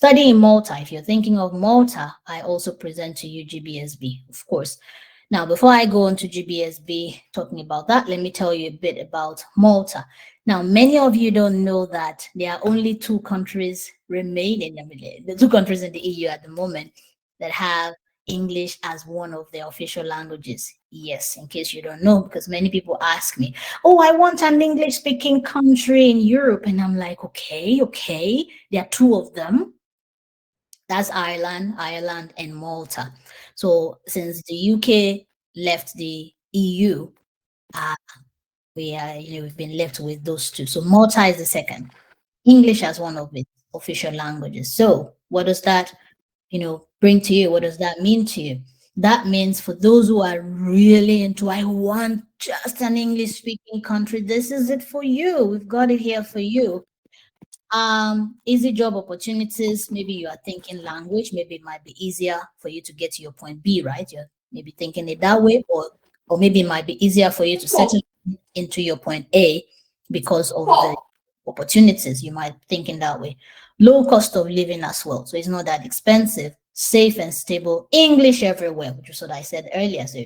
study in Malta, if you're thinking of Malta, I also present to you GBSB, of course. Now, before I go on to GBSB, talking about that, let me tell you a bit about Malta. Now, many of you don't know that there are only two countries remaining, the two countries in the EU at the moment that have English as one of their official languages. Yes, in case you don't know, because many people ask me, oh, I want an English speaking country in Europe. And I'm like, okay. There are two of them. That's Ireland, and Malta. So since the UK left the EU, we've been left with those two. So Malta is the second. English as one of its official languages. So what does that, bring to you? What does that mean to you? That means for those who are really into, I want just an English speaking country, this is it for you. We've got it here for you. Easy job opportunities. Maybe you are thinking language, maybe it might be easier for you to get to your point B, right? You're maybe thinking it that way, or maybe it might be easier for you to settle into your point A because of the opportunities. You might think in that way. Low cost of living as well, so it's not that expensive. Safe and stable, English everywhere, which is what I said earlier. So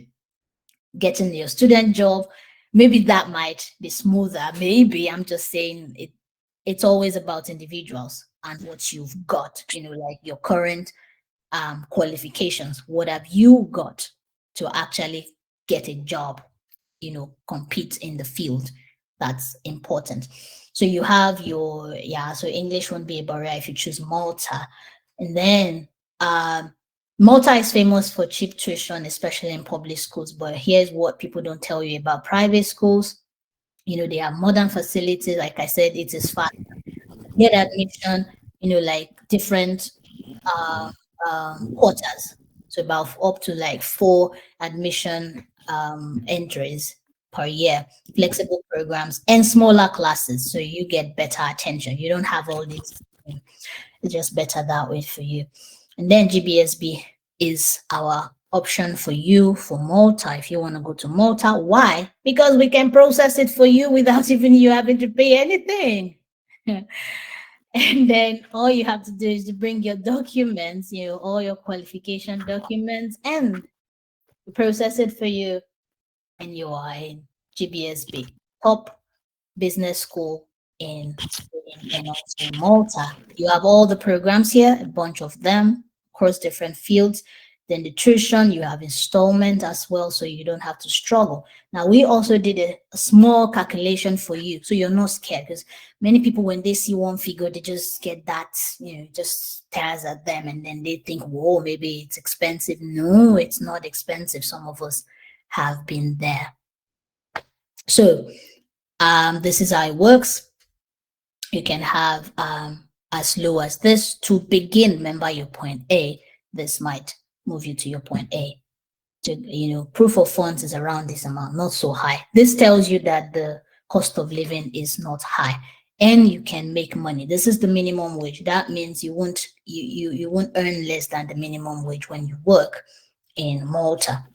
getting your student job, maybe that might be smoother. Maybe, I'm just saying it. It's always about individuals and what you've got, like your current qualifications. What have you got to actually get a job, compete in the field? That's important. So you have so English won't be a barrier if you choose Malta. And then Malta is famous for cheap tuition, especially in public schools. But here's what people don't tell you about private schools. They have modern facilities. Like I said, it is fast. Get admission, like different quarters. So about up to like 4 admission entries per year, flexible programs and smaller classes. So you get better attention. You don't have all these. It's just better that way for you. And then GBSB is our option for you for Malta if you want to go to Malta. Why? Because we can process it for you without even you having to pay anything. And then all you have to do is to bring your documents, all your qualification documents, and we process it for you, and you are in GBSB, top business school in Spain and also in Malta. You have all the programs here, a bunch of them across different fields. Then the tuition, you have installment as well, so you don't have to struggle. Now, we also did a small calculation for you, so you're not scared, because many people, when they see one figure, they just get that, just stares at them, and then they think, whoa, maybe it's expensive. No, it's not expensive. Some of us have been there. So this is how it works. You can have as low as this to begin. Remember your point A. This might move you to your point A. Proof of funds is around this amount, not so high. This tells you that the cost of living is not high and you can make money. This is the minimum wage. That means you won't earn less than the minimum wage when you work in Malta.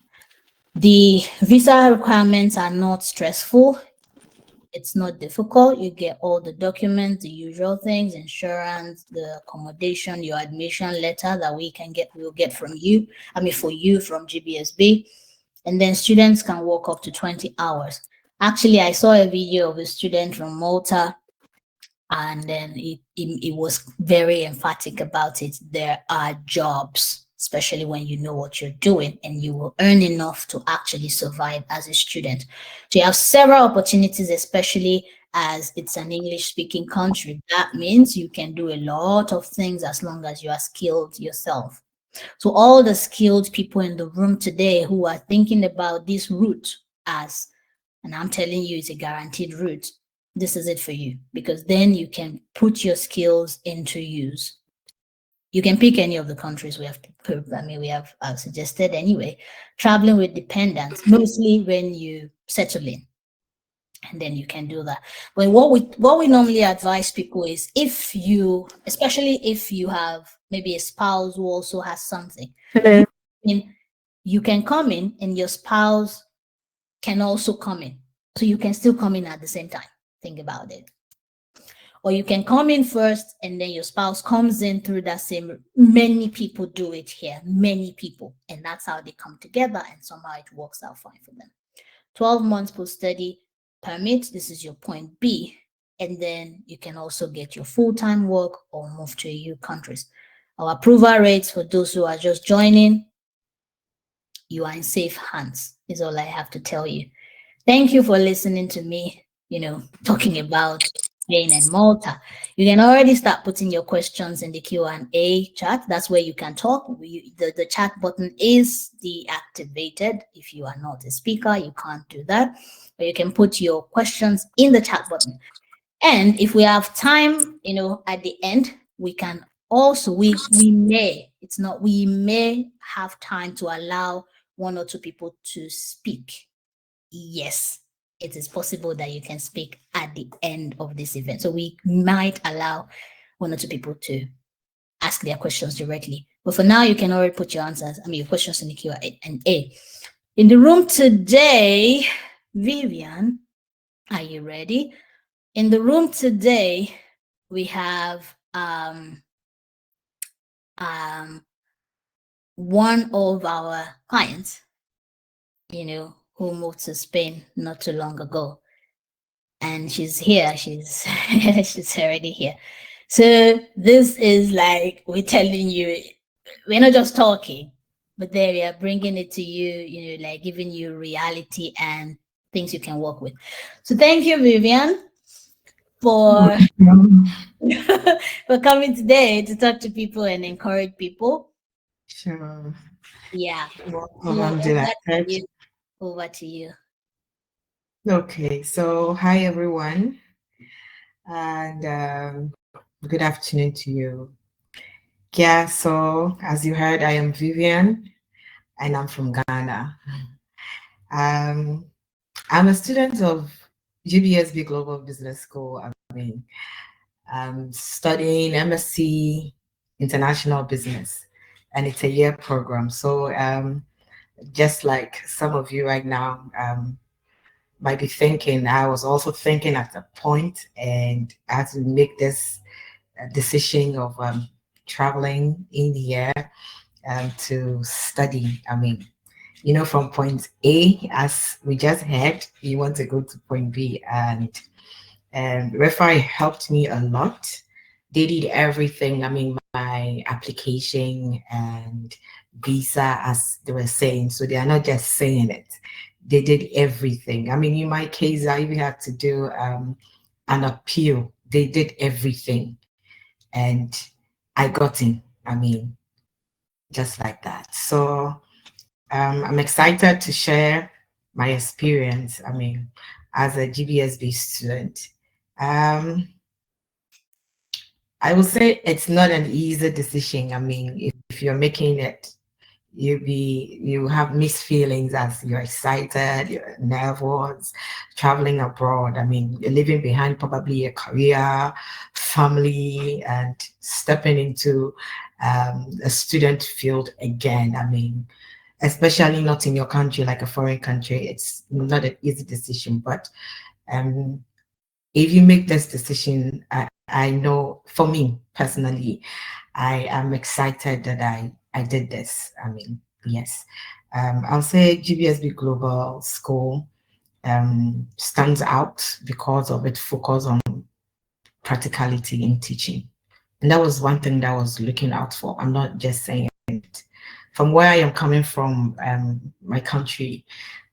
The visa requirements are not stressful. It's not difficult. You get all the documents, the usual things, insurance, the accommodation, your admission letter that we'll get from you. For you from GBSB. And then students can work up to 20 hours. Actually, I saw a video of a student from Malta, and then it was very emphatic about it. There are jobs, especially when you know what you're doing, and you will earn enough to actually survive as a student. So you have several opportunities, especially as it's an English-speaking country. That means you can do a lot of things as long as you are skilled yourself. So all the skilled people in the room today who are thinking about this route and I'm telling you, it's a guaranteed route, this is it for you, because then you can put your skills into use. You can pick any of the countries we have suggested anyway. Traveling with dependents, mostly when you settle in, and then you can do that. But what we normally advise people is, especially if you have maybe a spouse who also has something, you can come in and your spouse can also come in. So you can still come in at the same time. Think about it. Or you can come in first and then your spouse comes in through that same. Many people do it here, many people. And that's how they come together and somehow it works out fine for them. 12 months post-study permit, this is your point B. And then you can also get your full-time work or move to EU countries. Our approval rates for those who are just joining, you are in safe hands, is all I have to tell you. Thank you for listening to me, talking about Spain and Malta. You can already start putting your questions in the Q&A chat. That's where you can talk. The chat button is deactivated. If you are not a speaker, you can't do that. But you can put your questions in the chat button. And if we have time, at the end, we can also, we may have time to allow one or two people to speak. Yes, it is possible that you can speak at the end of this event. So we might allow one or two people to ask their questions directly. But for now, you can already put your your questions in the Q&A. In the room today, Vivian, are you ready? In the room today, we have one of our clients, who moved to Spain not too long ago. And she's here. She's she's already here. So this is like we're telling you, we're not just talking, but there we are bringing it to you, like giving you reality and things you can work with. So thank you, Vivian, for for coming today to talk to people and encourage people. Sure. Yeah. I'm delighted. Over to you. Okay, so hi everyone, and good afternoon to you. Yeah, so as you heard, I am Vivian, and I'm from Ghana. Um, I'm a student of GBSB Global Business School. I'm studying MSc International Business, and it's a year program. So just like some of you right now, might be thinking, I was also thinking at the point, and I had to make this decision of traveling in the year to study. From point A, as we just heard, you want to go to point B, and Reify helped me a lot. They did everything. My application and visa, as they were saying. So they are not just saying it. They did everything. In my case, I even had to do an appeal. They did everything. And I got in. Just like that. So I'm excited to share my experience. As a GBSB student. I would say it's not an easy decision. If you're making it, you have mixed feelings as you're excited, you're nervous, traveling abroad. You're leaving behind probably a career, family, and stepping into a student field again. Especially not in your country, like a foreign country. It's not an easy decision, but if you make this decision, I know for me personally, I am excited that I did this. Yes. I'll say GBSB Global School stands out because of its focus on practicality in teaching. And that was one thing that I was looking out for. I'm not just saying it. From where I am coming from, my country,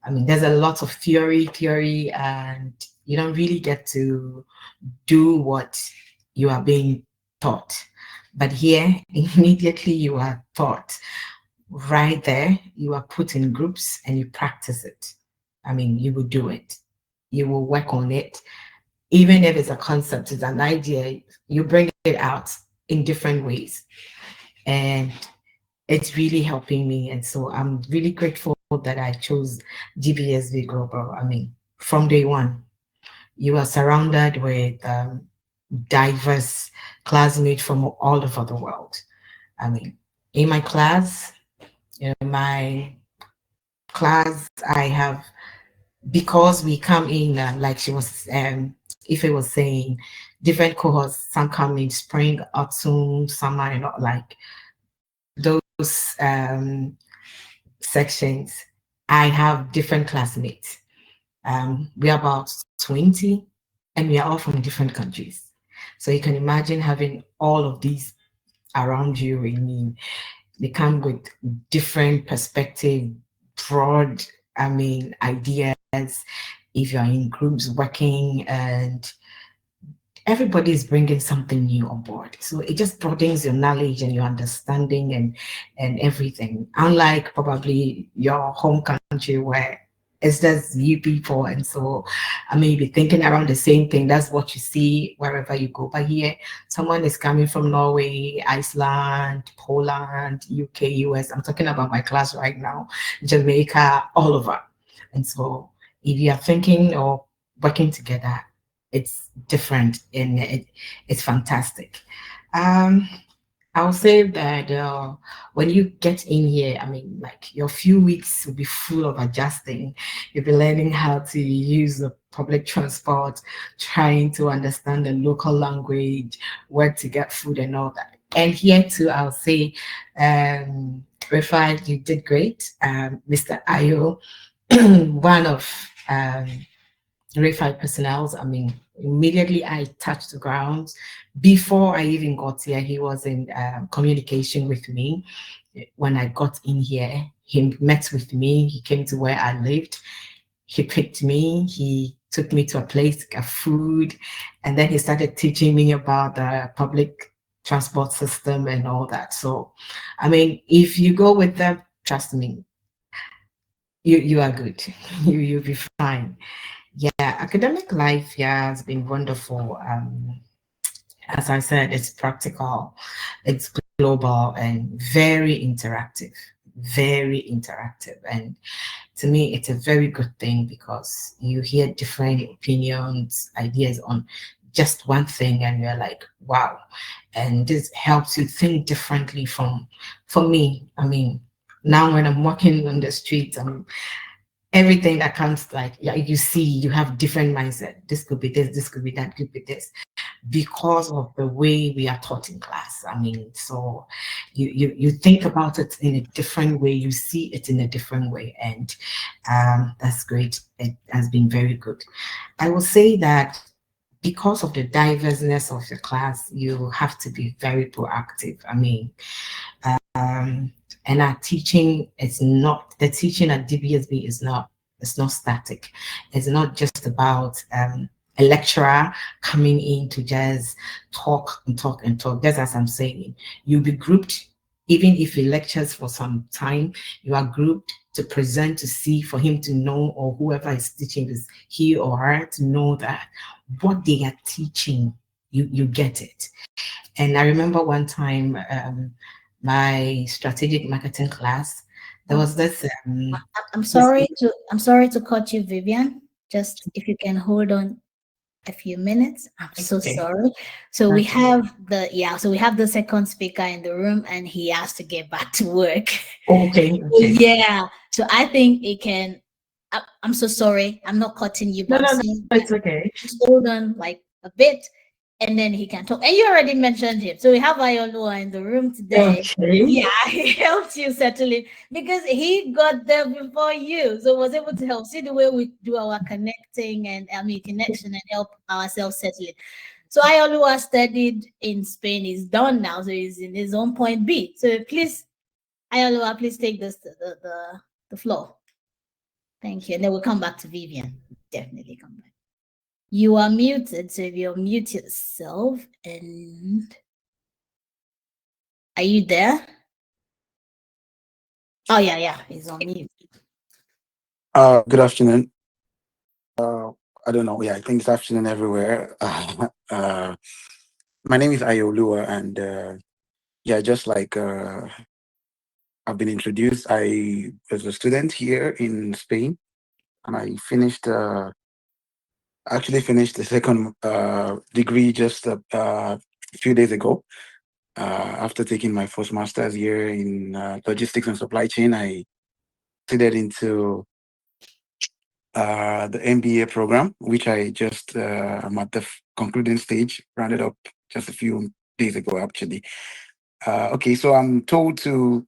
there's a lot of theory, and you don't really get to do what you are being taught. But here, immediately you are taught right there, you are put in groups and you practice it. You will do it. You will work on it. Even if it's a concept, it's an idea, you bring it out in different ways. And it's really helping me. And so I'm really grateful that I chose GBSB Global. From day one, you are surrounded with diverse classmates from all over the world. In my class, I have, because we come in, like she was, if it was saying, different cohorts. Some come in spring, autumn, summer, and not like those sections. I have different classmates. We're about 20, and we are all from different countries. So you can imagine having all of these around you. I mean, they come with different perspective, broad, ideas. If you're in groups working, and everybody is bringing something new on board, so it just broadens your knowledge and your understanding and everything. Unlike probably your home country where it's just you people, and so you're thinking around the same thing. That's what you see wherever you go. But here, someone is coming from Norway, Iceland, Poland, UK, US. I'm talking about my class right now, Jamaica, all over. And so if you are thinking or working together, it's different, and it's fantastic. Um, I'll say that when you get in here, like your few weeks will be full of adjusting. You'll be learning how to use the public transport, trying to understand the local language, where to get food and all that. And here too, I'll say, Reify, you did great. Mr. Ayo, one of Reify personnel. Immediately I touched the ground. Before I even got here, he was in communication with me. When I got in here, he met with me. He came to where I lived. He picked me. He took me to a place to get food. And then he started teaching me about the public transport system and all that. So, if you go with them, trust me, you are good. You'll be fine. Yeah, academic life, yeah, has been wonderful. As I said, it's practical, it's global, and very interactive. Very interactive. And to me, it's a very good thing because you hear different opinions, ideas on just one thing, and you're like, wow. And this helps you think differently for me. Now when I'm walking on the streets, everything that comes, like, yeah, you see, you have different mindset. This could be this could be that, could be this, because of the way we are taught in class. So you think about it in a different way, you see it in a different way, and that's great. It has been very good. I will say that because of the diverseness of the class, you have to be very proactive. And our teaching is not, the teaching at DBSB is not, it's not static. It's not just about a lecturer coming in to just talk and talk and talk. Just as I'm saying, you'll be grouped. Even if he lectures for some time, you are grouped to present, to see, for him to know, or whoever is teaching is he or her, to know that what they are teaching, you get it. And I remember one time, my strategic marketing class, there was this. I'm sorry to cut you, Vivian. Just if you can hold on a few minutes. I'm so Okay. sorry. So we have the second speaker in the room, and he has to get back to work. Okay. Yeah. So I think it can. I'm so sorry. I'm not cutting you, but No, it's okay. just hold on like a bit, and then he can talk. And you already mentioned him. So we have Ayolua in the room today. Okay. Yeah, he helped you settle it because he got there before you. So was able to help. See the way we do our connecting and connection and help ourselves settle it. So Ayolua studied in Spain. He's done now. So he's in his own point B. So please, Ayolua, please take this the floor. Thank you. And then we'll come back to Vivian. Definitely come back. You are muted, so if you'll mute yourself, and are you there? Oh yeah, he's on mute. Good afternoon. I don't know. Yeah, I think it's afternoon everywhere. My name is Ayolua, and yeah, just like I've been introduced, I was a student here in Spain, and I actually finished the second degree just a few days ago. After taking my first master's year in logistics and supply chain, I proceeded into the MBA program, which I just I'm at the concluding stage, rounded up just a few days ago, actually. Okay, so I'm told to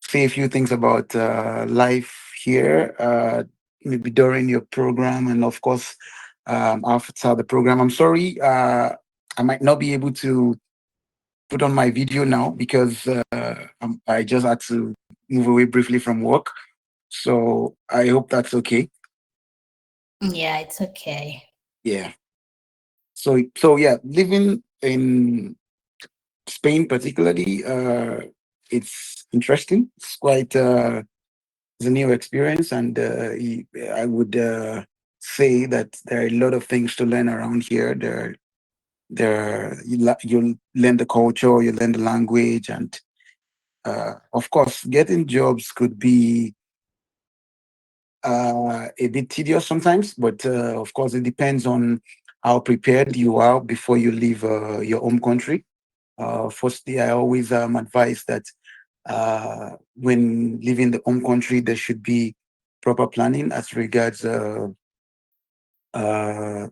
say a few things about life here, maybe during your program, and of course, after the program. I'm sorry, I might not be able to put on my video now because I just had to move away briefly from work. So I hope that's okay. Yeah, it's okay. Yeah. So yeah, living in Spain particularly, it's interesting. It's quite it's a new experience, and I would say that there are a lot of things to learn around here. You learn the culture, you learn the language, and of course, getting jobs could be a bit tedious sometimes, but of course, it depends on how prepared you are before you leave your home country. Firstly, I always advise that when leaving the home country, there should be proper planning as regards uh,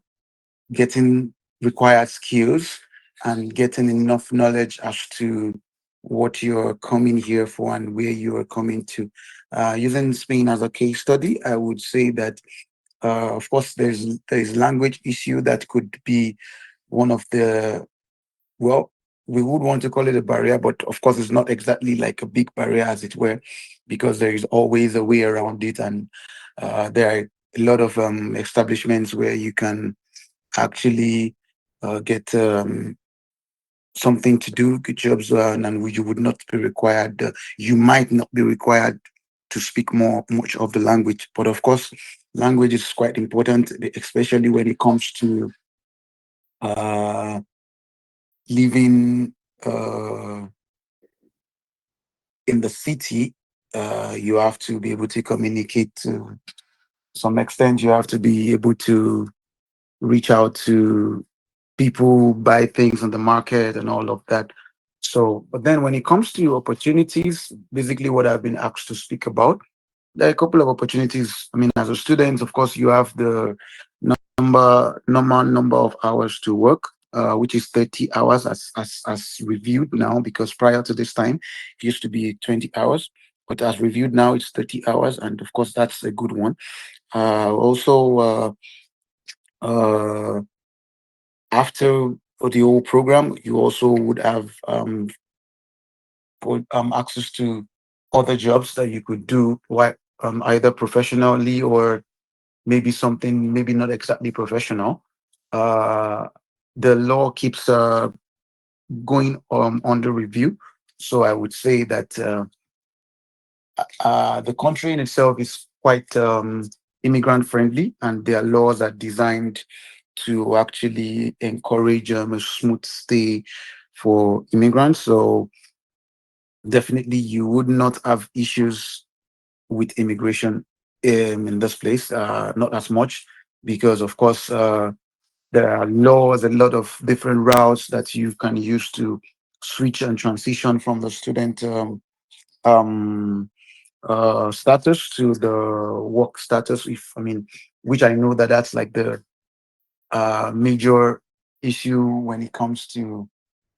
getting required skills and getting enough knowledge as to what you're coming here for and where you are coming to. Using Spain as a case study, I would say that, of course, there's language issue that could be one of the, well, we would want to call it a barrier, but of course, it's not exactly like a big barrier, as it were, because there is always a way around it, and there are a lot of establishments where you can actually get something to do, good jobs, and you would not be required. You might not be required to speak much of the language, but of course, language is quite important, especially when it comes to uh, living in the city. You have to be able to communicate to some extent. You have to be able to reach out to people, buy things on the market, and all of that. So, but then when it comes to opportunities, basically what I've been asked to speak about, there are a couple of opportunities. I mean, as a student, of course, you have the normal number of hours to work, which is 30 hours as reviewed now, because prior to this time, it used to be 20 hours. But as reviewed now, it's 30 hours. And of course, that's a good one. Also, uh, after the whole program, you also would have access to other jobs that you could do, either professionally or maybe something, maybe not exactly professional. Uh, the law keeps going under review. So I would say that the country in itself is quite immigrant friendly, and their laws are designed to actually encourage a smooth stay for immigrants. So definitely you would not have issues with immigration in this place, not as much, because of course there are laws, a lot of different routes that you can use to switch and transition from the student um, status to the work status. If I mean, which I know that that's like the major issue when it comes to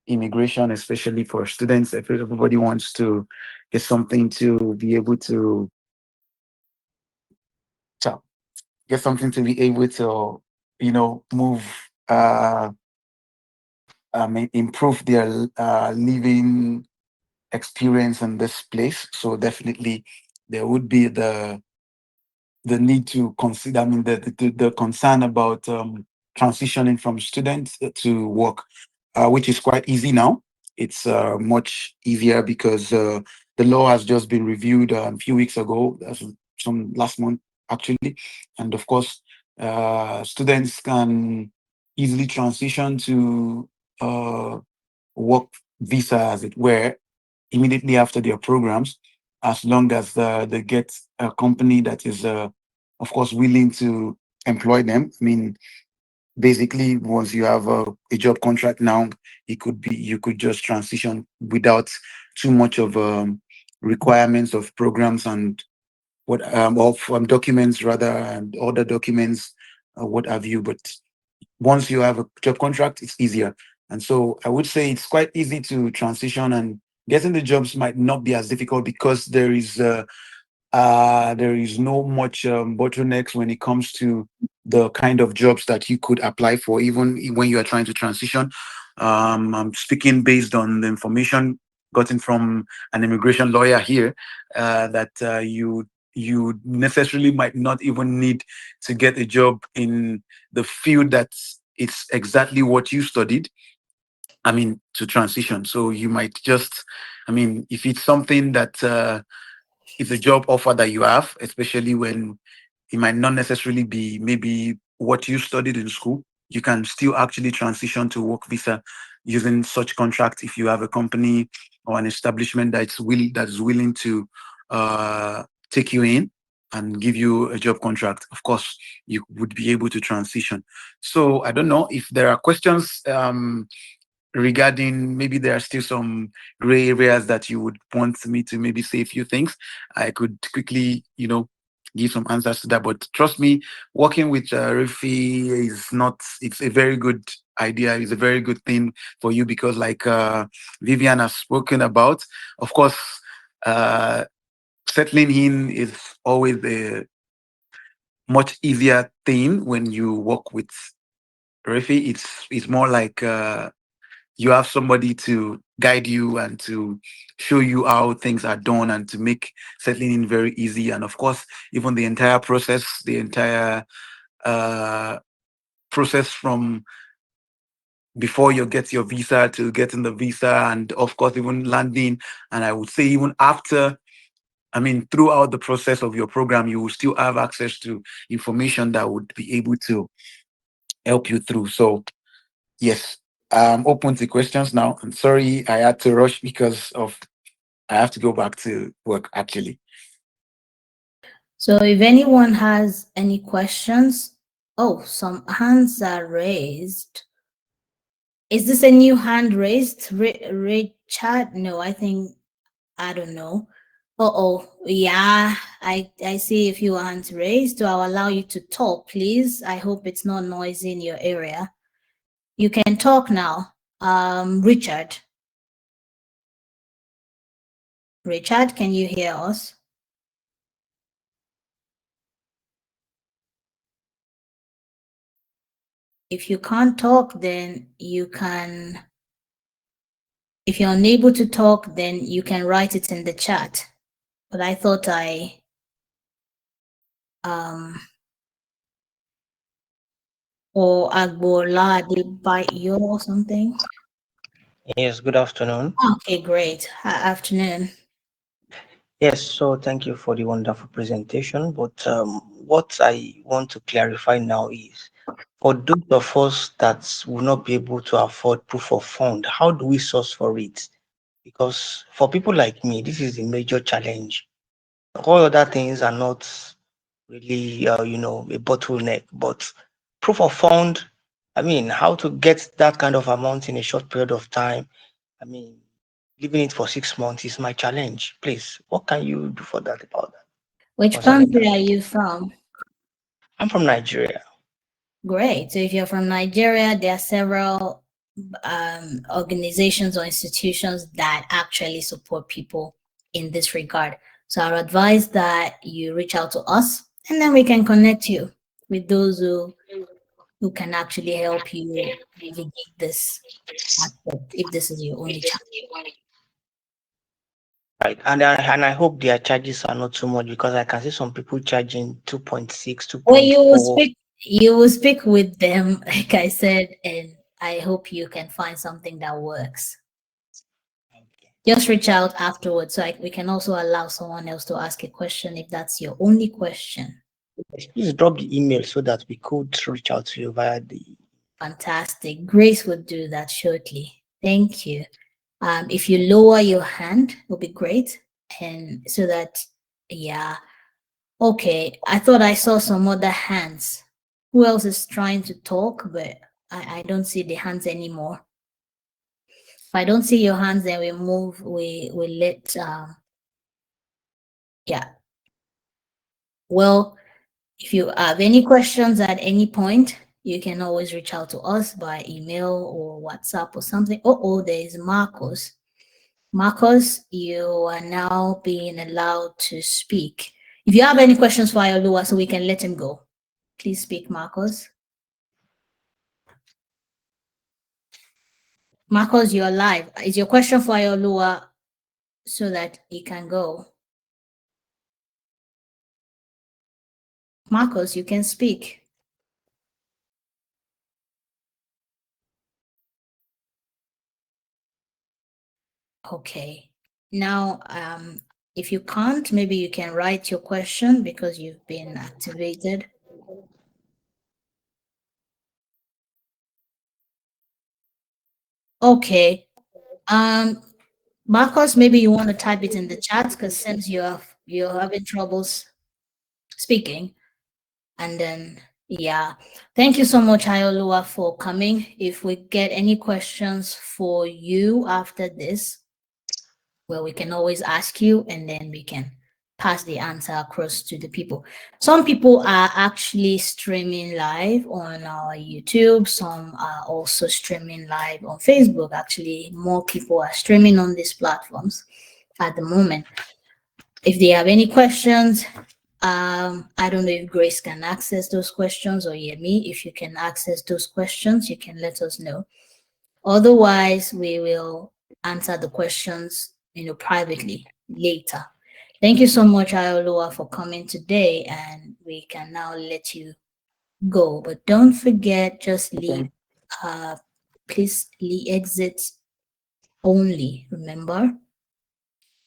immigration, especially for students. If everybody wants to get something to be able to get something to be able to, move, improve their living experience in this place. So definitely there would be the need to consider, I mean, the concern about transitioning from students to work, which is quite easy now. It's much easier because the law has just been reviewed a few weeks ago, some last month actually. And of course, students can easily transition to work visa, as it were, immediately after their programs, as long as they get a company that is, of course, willing to employ them. I mean, basically, once you have a job contract now, you could just transition without too much of requirements of programs and what of documents rather, and other documents, what have you. But once you have a job contract, it's easier. And so I would say it's quite easy to transition, and getting the jobs might not be as difficult because there is no much bottlenecks when it comes to the kind of jobs that you could apply for, even when you are trying to transition. I'm speaking based on the information gotten from an immigration lawyer here, that you necessarily might not even need to get a job in the field that's it's exactly what you studied. I mean, to transition. So you might just, I mean, if it's something that it's a job offer that you have, especially when it might not necessarily be maybe what you studied in school, you can still actually transition to work visa using such contract if you have a company or an establishment that is willing to take you in and give you a job contract. Of course, you would be able to transition. So I don't know if there are questions regarding, maybe there are still some gray areas that you would want me to maybe say a few things. I could quickly, give some answers to that. But trust me, working with Reify is not, it's a very good idea. It's a very good thing for you because, like Vivian has spoken about, of course, uh, settling in is always a much easier thing when you work with Reify. It's more like you have somebody to guide you and to show you how things are done and to make settling in very easy. And of course, even the entire process, the entire uh, process from before you get your visa to getting the visa, and of course, even landing. And I would say, even after, I mean, throughout the process of your program, you will still have access to information that would be able to help you through. So, yes, I'm open to questions now. I'm sorry I had to rush because of I have to go back to work actually. So if anyone has any questions, oh, some hands are raised. Is this a new hand raised? Richard? No, I don't know. Uh-oh. Yeah, I see a few hands raised. So I'll allow you to talk, please. I hope it's not noisy in your area. You can talk now. Richard. Richard, can you hear us? If you can't talk, then you can, if you're unable to talk, then you can write it in the chat. But I thought or Agbola did bite you or something. Yes, good afternoon. Okay, great. Afternoon. Yes, so thank you for the wonderful presentation. But what I want to clarify now is for those of us that will not be able to afford proof of fund, how do we source for it? Because for people like me, this is the major challenge. All other things are not really, a bottleneck, but proof of fund, I mean, how to get that kind of amount in a short period of time, I mean, leaving it for 6 months is my challenge. Please, what can you do for that about that? Which Concerning that, country are you from? I'm from Nigeria. Great. So if you're from Nigeria, there are several organizations or institutions that actually support people in this regard. So I would advise that you reach out to us, and then we can connect you with those who can actually help you navigate this aspect if this is your only chance. Right. And I hope their charges are not too much because I can see some people charging 2.6, Well, 2.4. you will speak with them, like I said, and I hope you can find something that works. Just reach out afterwards so we can also allow someone else to ask a question if that's your only question. Yes, please drop the email so that we could reach out to you via the. Fantastic. Grace would do that shortly. Thank you. If you lower your hand, it'll be great. And so that, yeah. Okay. I thought I saw some other hands. Who else is trying to talk? But I don't see the hands anymore. If I don't see your hands, then we let yeah. Well, if you have any questions at any point, you can always reach out to us by email or WhatsApp or something. Oh, there is Marcos. Marcos, you are now being allowed to speak. If you have any questions for Ayolua, so we can let him go, please speak, Marcos. Marcos, you're live. Is your question for Ayolua so that he can go? Marcos, you can speak. Okay. Now, if you can't, maybe you can write your question because you've been activated. Okay. Marcos, maybe you want to type it in the chat because since you're having troubles speaking, and then yeah, thank you so much, Ayolua, for coming. If we get any questions for you after this, well, we can always ask you, and then we can pass the answer across to the people. Some people are actually streaming live on our YouTube. Some are also streaming live on Facebook. Actually, more people are streaming on these platforms at the moment. If they have any questions, I don't know if Grace can access those questions or Yemi. If you can access those questions, you can let us know. Otherwise, we will answer the questions, privately later. Thank you so much, Ayolua, for coming today, and we can now let you go. But don't forget, just leave. Please exit only. Remember.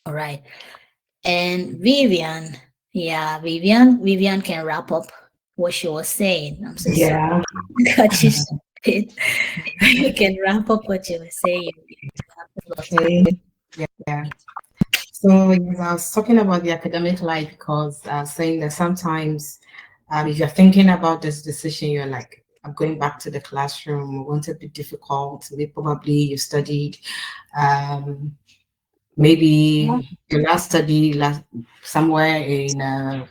All right. And Vivian, yeah, Vivian can wrap up what she was saying. I'm so sorry. Yeah. Got you stupid. You can wrap up what you were saying. Okay. Yeah. So yes, I was talking about the academic life because I was saying that sometimes if you're thinking about this decision, you're like, I'm going back to the classroom. It won't it be difficult? Maybe probably you studied maybe your last study somewhere in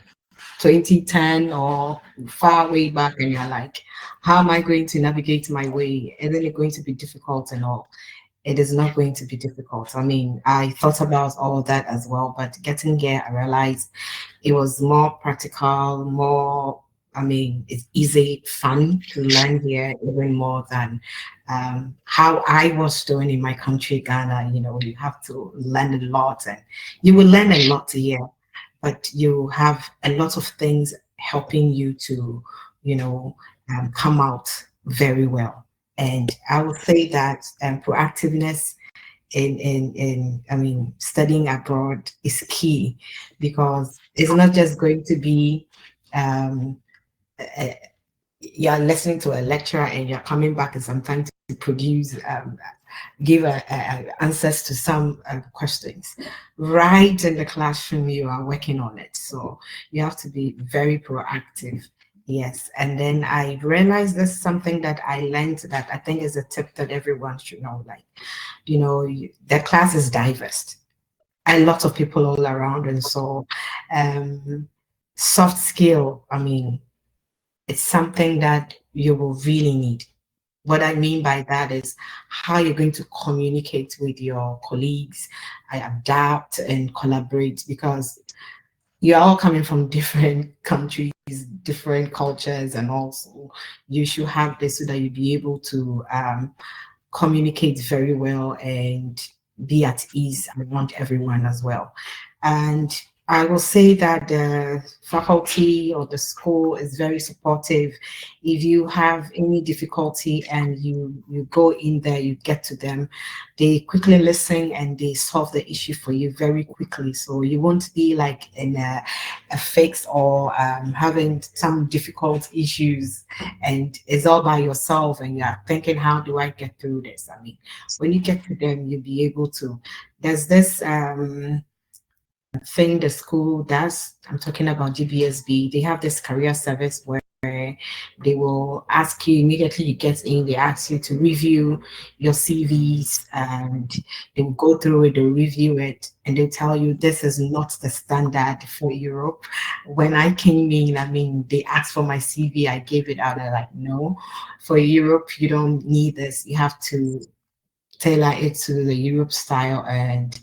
2010 or far way back, and you're like, how am I going to navigate my way? Isn't it going to be difficult and all? It is not going to be difficult. I mean, I thought about all of that as well, but getting here, I realized it was more practical, more, I mean, it's easy, fun to learn here, even more than how I was doing in my country, Ghana. You know, you have to learn a lot, and you will learn a lot here, but you have a lot of things helping you to, you know, come out very well. And I would say that proactiveness in I mean studying abroad is key, because it's not just going to be um, you're listening to a lecturer and you're coming back and sometimes to produce give answers to some questions right in the classroom. You are working on it, so you have to be very proactive. Yes, and then I realized there's something that I learned that I think is a tip that everyone should know. Like, you know, the class is diverse, a lot of people all around, and so soft skill, I mean, it's something that you will really need. What I mean by that is how you're going to communicate with your colleagues, adapt and collaborate, because you're all coming from different countries, different cultures, and also you should have this so that you'll be able to communicate very well and be at ease around everyone as well. And I will say that the faculty or the school is very supportive. If you have any difficulty and you go in there, you get to them, they quickly listen and they solve the issue for you very quickly. So you won't be like in a fix or having some difficult issues and it's all by yourself and you're thinking, how do I get through this? I mean, when you get to them, you'll be able to. There's this thing the school does. I'm talking about GBSB. They have this career service where where they will ask you immediately you get in, they ask you to review your CVs, and they will go through it, they'll review it, and they'll tell you this is not the standard for Europe. When I came in, I mean, they asked for my CV, I gave it out, they're like, no, for Europe, you don't need this. You have to tailor it to the Europe style, and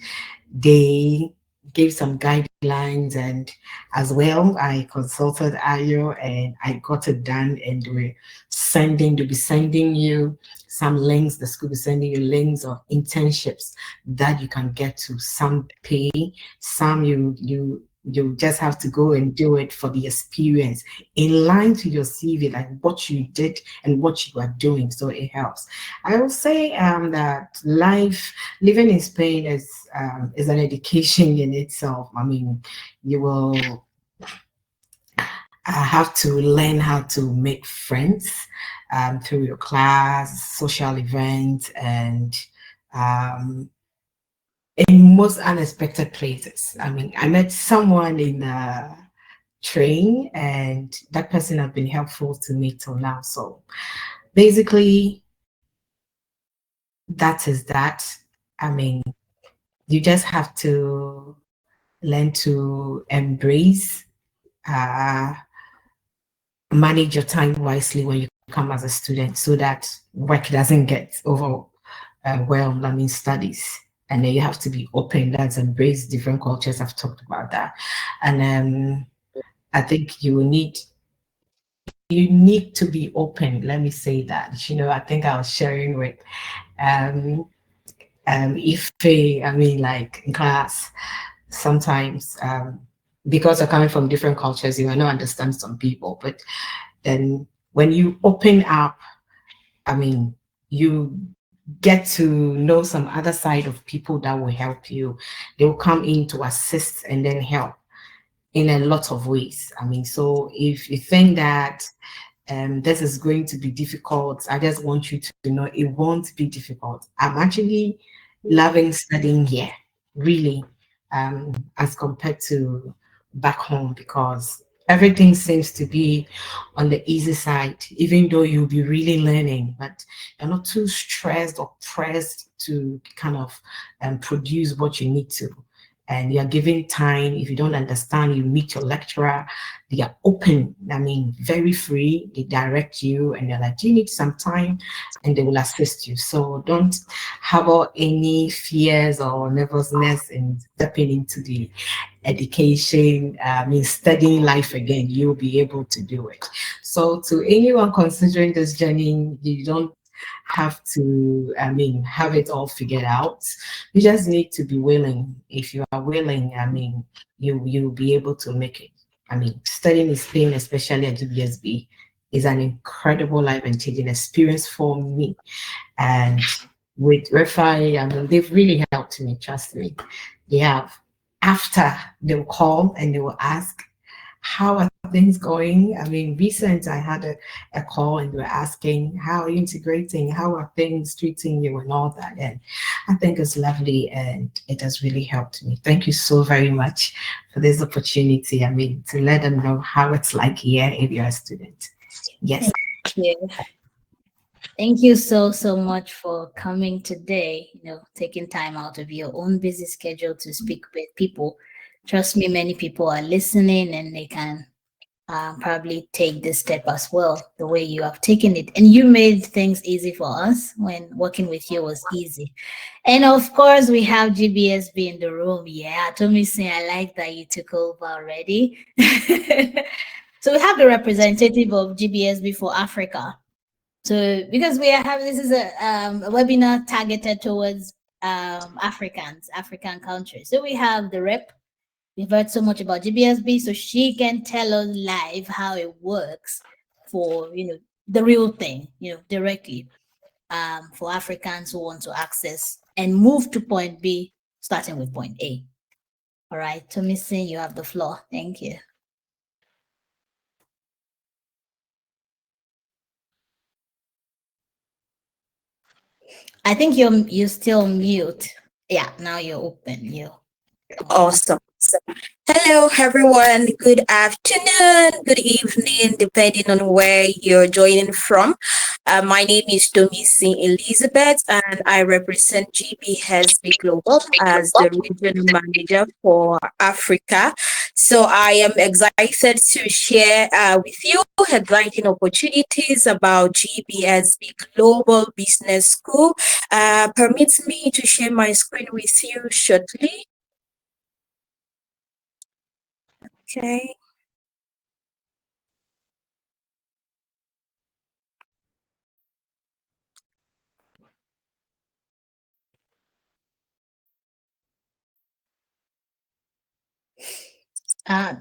they gave some guidelines. And as well, I consulted Ayo and I got it done, and they'll be sending you some links. The school will be sending you links of internships that you can get to. Some pay, some you just have to go and do it for the experience in line to your CV, like what you did and what you are doing. So it helps. I will say that living in Spain is an education in itself. I mean, you will have to learn how to make friends through your class, social events, and um, in most unexpected places. I mean, I met someone in the train, and that person has been helpful to me till now. So basically, that is that. I mean, you just have to learn to embrace, uh, manage your time wisely when you come as a student, so that work doesn't get overwhelmed. I mean, studies. And then you have to be open. That's embrace different cultures. I've talked about that. And I think you need to be open. Let me say that. I think I was sharing with um Ife, I mean, like in class, sometimes because you're coming from different cultures, you might not understand some people, but then when you open up, I mean, you get to know some other side of people that will help you. They will come in to assist and then help in a lot of ways. I mean, so if you think that this is going to be difficult, I just want you to know it won't be difficult. I'm actually loving studying here, really, as compared to back home, because everything seems to be on the easy side, even though you'll be really learning, but you're not too stressed or pressed to kind of produce what you need to. And you're giving time. If you don't understand, you meet your lecturer. They are open, I mean, very free. They direct you and they're like, do you need some time? And they will assist you. So don't have any fears or nervousness in stepping into the education, I mean, studying life again. You'll be able to do it. So to anyone considering this journey, you don't have to, I mean, have it all figured out. You just need to be willing. If you are willing, I mean, you'll be able to make it. I mean, studying in Spain, especially at GBSB, is an incredible life-changing experience for me. And with Reify, I mean, they've really helped me, trust me. They have. After they'll call and they will ask, how are things going? I mean, recent I had a call and they were asking, how are you integrating? How are things treating you and all that? And I think it's lovely and it has really helped me. Thank you so very much for this opportunity. I mean, to let them know how it's like here if you're a student. Yes. Thank you. Thank you so much for coming today, taking time out of your own busy schedule to speak with people. Trust me, many people are listening and they can probably take this step as well, the way you have taken it. And you made things easy for us when working with you was easy. And of course, we have GBSB in the room. Yeah, Tommy saying, I like that you took over already. So we have the representative of GBSB for Africa. So because we have, this is a webinar targeted towards African countries. So we have the rep. We've heard so much about GBSB, so she can tell us live how it works for the real thing, directly for Africans who want to access and move to point B, starting with point A. All right, Tomisi, you have the floor. Thank you. I think you're still mute. Yeah, now you're open. Awesome. Hello, everyone. Good afternoon, good evening, depending on where you're joining from. My name is Domisi Elizabeth, and I represent GBSB Global as the regional manager for Africa. So I am excited to share with you exciting opportunities about GBSB Global Business School. Permit me to share my screen with you shortly. Okay.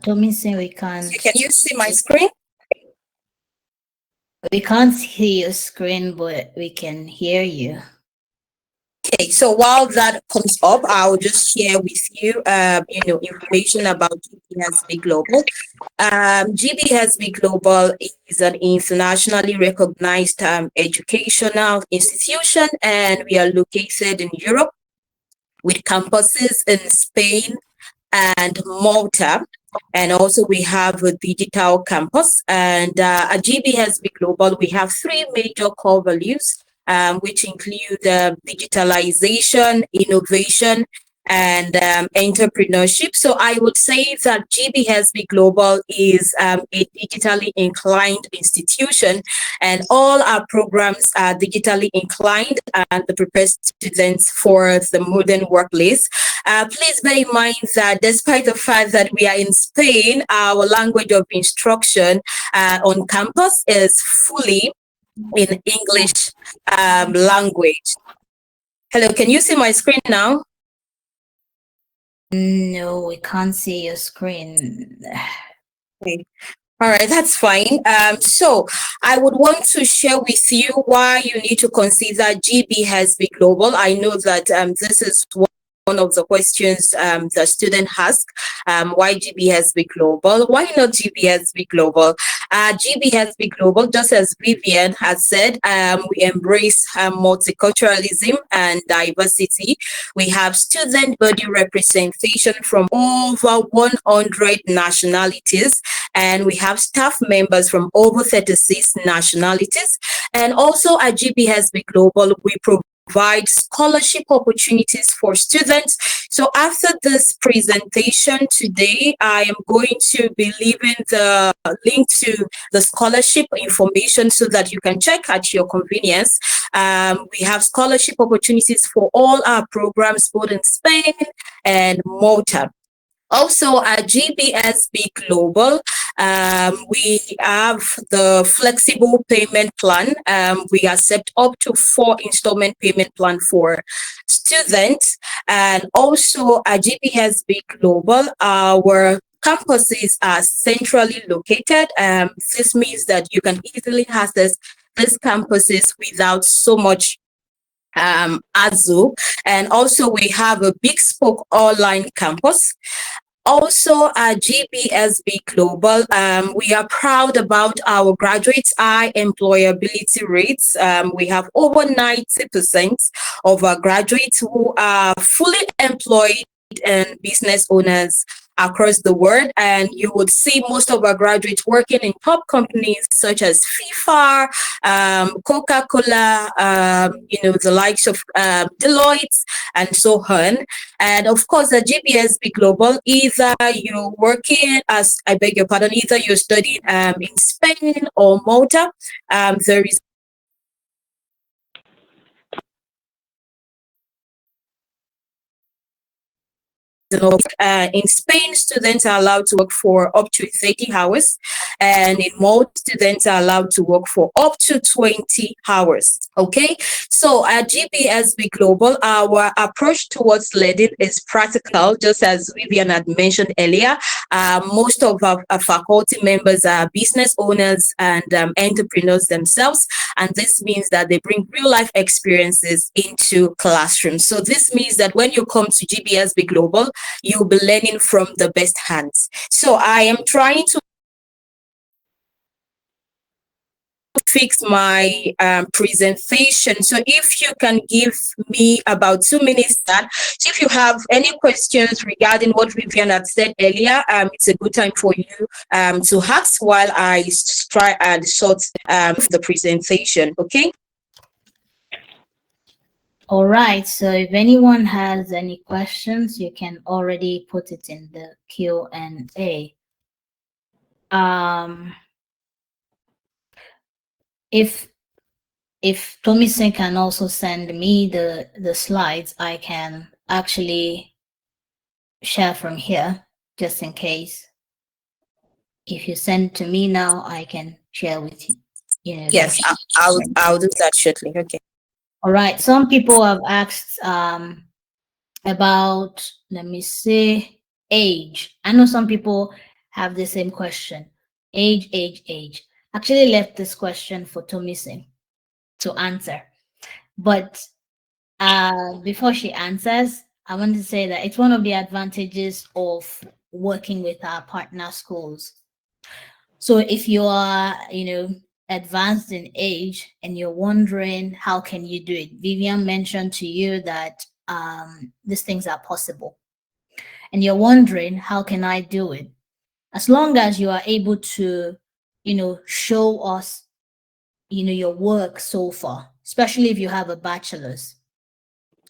Tommy, we can't. Can you see my screen? We can't see your screen, but we can hear you. Okay, so while that comes up, I'll just share with you, information about GBSB Global. GBSB Global is an internationally recognized educational institution, and we are located in Europe with campuses in Spain and Malta. And also we have a digital campus. And at GBSB Global, we have three major core values, which include digitalization, innovation, and entrepreneurship. So I would say that GBSB Global is a digitally inclined institution, and all our programs are digitally inclined and prepare students for the modern workplace. Please bear in mind that despite the fact that we are in Spain, our language of instruction on campus is fully in English language. Hello, can you see my screen now? No, we can't see your screen. Okay. All right, that's fine. So I would want to share with you why you need to consider GBSB Global. I know that this is one of the questions the student ask. Why GBSB Global? Why not GBSB Global? GBSB Global, just as Vivian has said, we embrace multiculturalism and diversity. We have student body representation from over 100 nationalities, and we have staff members from over 36 nationalities. And also at GBSB Global, we provide scholarship opportunities for students. So after this presentation today, I am going to be leaving the link to the scholarship information so that you can check at your convenience. We have scholarship opportunities for all our programs, both in Spain and Malta. Also at GBSB Global, we have the flexible payment plan. We accept up to 4 installment payment plan for students. And also at GBSB Global, our campuses are centrally located. This means that you can easily access these campuses without so much AZU. And also we have a big spoke online campus. Also at GBSB Global, we are proud about our graduates' high employability rates. We have over 90% of our graduates who are fully employed and business owners across the world, and you would see most of our graduates working in top companies such as FIFA, Coca-Cola, the likes of Deloitte, and so on. And of course, at GBSB Global, either you're working as, I beg your pardon, either you're studying in Spain or Malta, there is in Spain, students are allowed to work for up to 30 hours, and in Malta, students are allowed to work for up to 20 hours. Okay, so at GBSB Global, our approach towards learning is practical, just as Vivian had mentioned earlier. Most of our faculty members are business owners and entrepreneurs themselves, and this means that they bring real life experiences into classrooms. So this means that when you come to GBSB Global, you'll be learning from the best hands. So I am trying to fix my presentation. So if you can give me about 2 minutes that, so if you have any questions regarding what Vivian had said earlier, it's a good time for you to ask while I try and sort the presentation. Okay. All right. So if anyone has any questions, you can already put it in the Q&A. If Tomisen can also send me the slides, I can actually share from here just in case. If you send to me now, I can share with you. Yes, I'll do that shortly. Okay. All right. Some people have asked about, let me see, age. I know some people have the same question. Age. Actually left this question for Tomisen to answer. But before she answers, I want to say that it's one of the advantages of working with our partner schools. So if you are, advanced in age and you're wondering how can you do it, Vivian mentioned to you that these things are possible, and you're wondering how can I do it. As long as you are able to, show us, your work so far, especially if you have a bachelor's,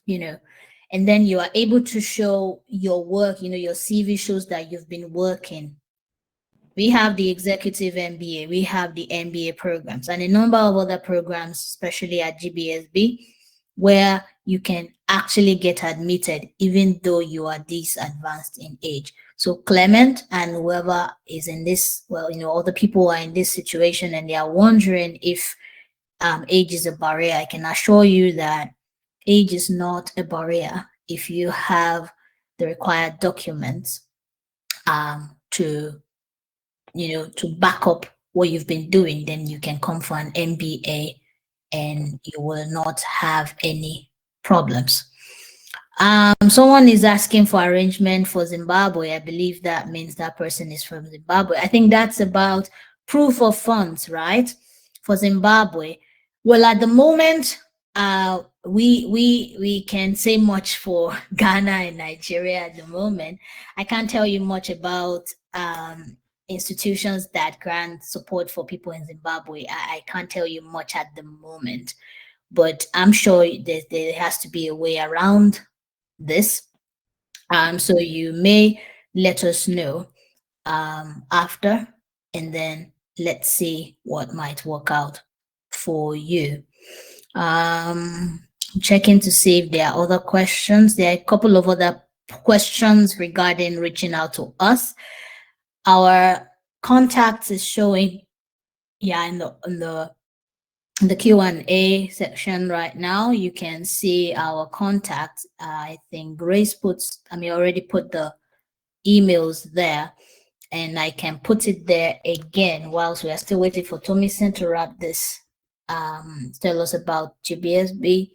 and then you are able to show your work, your CV shows that you've been working. We have the executive MBA, we have the MBA programs, and a number of other programs, especially at GBSB, where you can actually get admitted even though you are this advanced in age. So Clement and whoever is in this, other people are in this situation and they are wondering if age is a barrier. I can assure you that age is not a barrier if you have the required documents to back up what you've been doing. Then you can come for an MBA and you will not have any problems. Someone is asking for arrangement for Zimbabwe. I believe that means that person is from Zimbabwe. I think that's about proof of funds, right? For Zimbabwe. Well, at the moment, we can say much for Ghana and Nigeria at the moment. I can't tell you much about institutions that grant support for people in Zimbabwe. I can't tell you much at the moment, but I'm sure there has to be a way around this. So you may let us know after, and then let's see what might work out for you. Checking to see if there are other questions. There are a couple of other questions regarding reaching out to us. Our contacts is showing, in the Q&A section right now. You can see our contacts. I think Grace already put the emails there, and I can put it there again whilst we are still waiting for Tomisen to wrap this. Tell us about GBSB.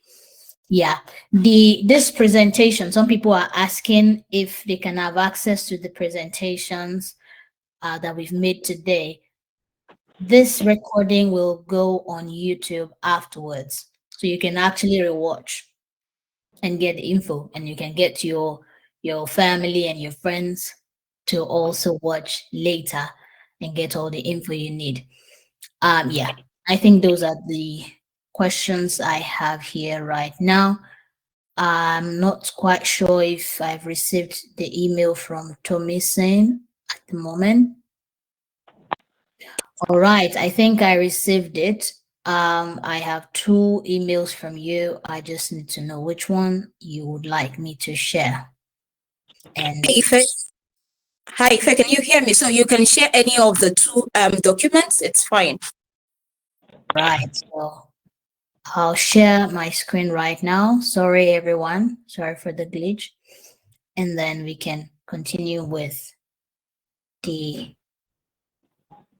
Yeah, this presentation, some people are asking if they can have access to the presentations that we've made today. This recording will go on YouTube afterwards, so you can actually rewatch and get info, and you can get your family and your friends to also watch later and get all the info you need. Yeah, I think those are the questions I have here right now. I'm not quite sure if I've received the email from Tomisen at the moment. All right, I think I received it. I have 2 emails from you. I just need to know which one you would like me to share. And Hi, Ife, can you hear me? So you can share any of the 2 documents. It's fine. Right, so I'll share my screen right now. Sorry, everyone. Sorry for the glitch. And then we can continue with the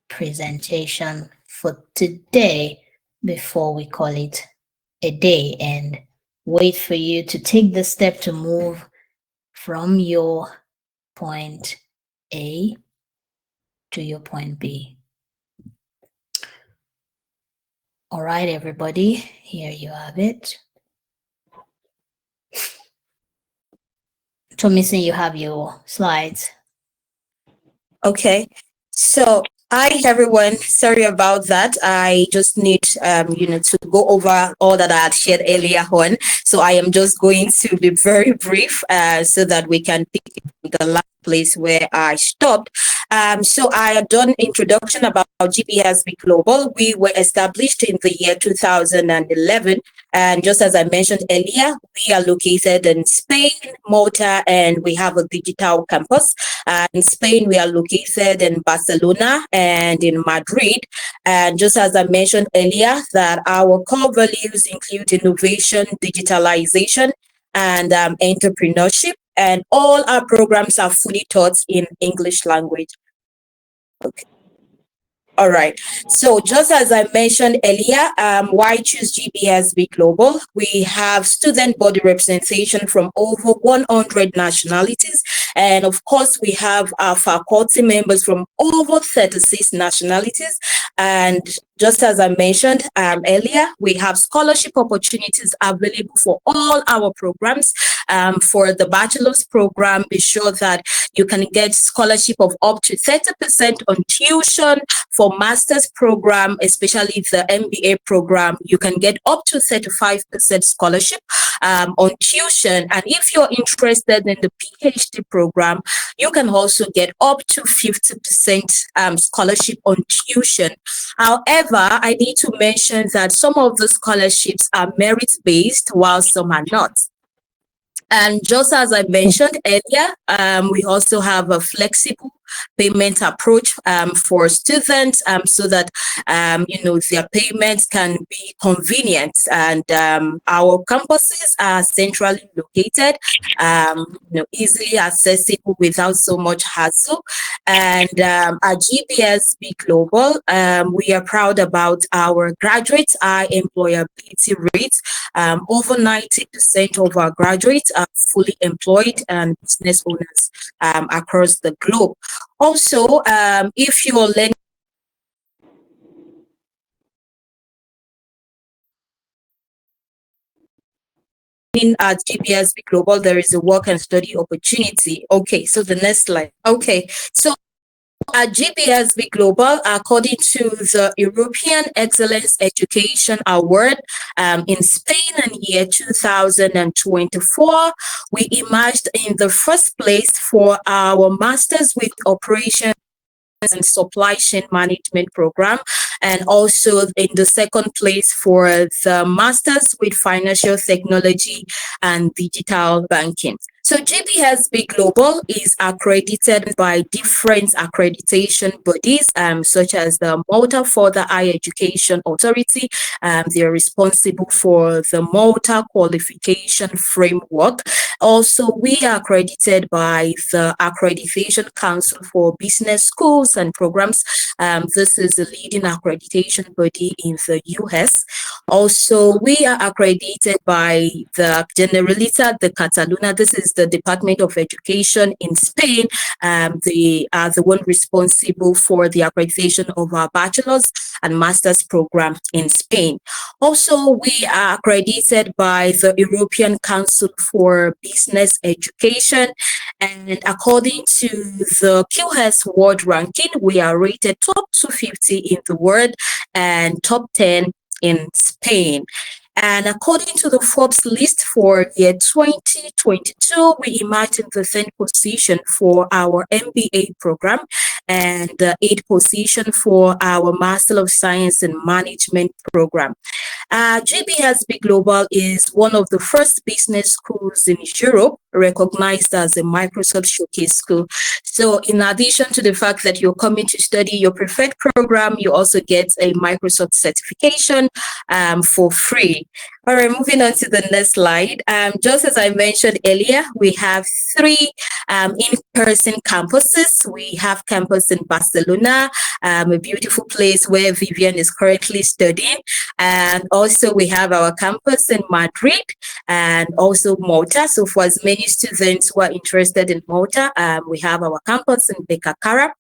presentation for today before we call it a day and wait for you to take the step to move from your point A to your point B. All right, everybody, here you have it. Tomisi, you have your slides. Okay, so hi everyone. Sorry about that. I just need to go over all that I had shared earlier on. So I am just going to be very brief so that we can pick the last place where I stopped. So I had done introduction about GBSB Global. We were established in the year 2011. And just as I mentioned earlier, we are located in Spain, Malta, and we have a digital campus. In Spain, we are located in Barcelona and in Madrid. And just as I mentioned earlier, that our core values include innovation, digitalization, and entrepreneurship. And all our programs are fully taught in English language. Okay. All right. So just as I mentioned earlier, why choose GBSB Global? We have student body representation from over 100 nationalities. And of course, we have our faculty members from over 36 nationalities. And just as I mentioned earlier, we have scholarship opportunities available for all our programs. For the bachelor's program, be sure that you can get scholarship of up to 30% on tuition. For master's program, especially the MBA program, you can get up to 35% scholarship on tuition. And if you're interested in the PhD program, you can also get up to 50% scholarship on tuition. However, I need to mention that some of the scholarships are merit-based while some are not. And just as I mentioned earlier, we also have a flexible payment approach for students so that their payments can be convenient. And our campuses are centrally located, easily accessible without so much hassle. And at GBSB Global, we are proud about our graduates, our employability rates. Over 90% of our graduates are fully employed and business owners across the globe. Also, if you're learning at GBSB Global, there is a work and study opportunity. Okay, so the next slide. Okay, so at GBSB Global, according to the European Excellence Education Award in Spain in year 2024, we emerged in the first place for our Masters with Operations and Supply Chain Management program, and also in the second place for the Masters with Financial Technology and Digital Banking. So GBSB Global is accredited by different accreditation bodies, such as the Malta Further Higher Education Authority. They are responsible for the Malta Qualification Framework. Also, we are accredited by the Accreditation Council for Business Schools and Programs. This is a leading accreditation body in the US. Also, we are accredited by the Generalitat de Catalunya. This is the Department of Education in Spain. They are the one responsible for the accreditation of our bachelor's and master's program in Spain. Also, we are accredited by the European Council for Business Education. And according to the QS World Ranking, we are rated top 250 in the world and top 10 in Spain. And according to the Forbes list for year 2022, we emerged in the 10th position for our MBA program and the 8th position for our Master of Science in Management program. GBSB Global is one of the first business schools in Europe recognized as a Microsoft Showcase School. So in addition to the fact that you're coming to study your preferred program, you also get a Microsoft certification for free. All right, moving on to the next slide. Just as I mentioned earlier, we have 3 in-person campuses. We have campus campus in Barcelona, a beautiful place where Vivian is currently studying. And also we have our campus in Madrid and also Malta. So for as many students who are interested in Malta, we have our campus in Becacara,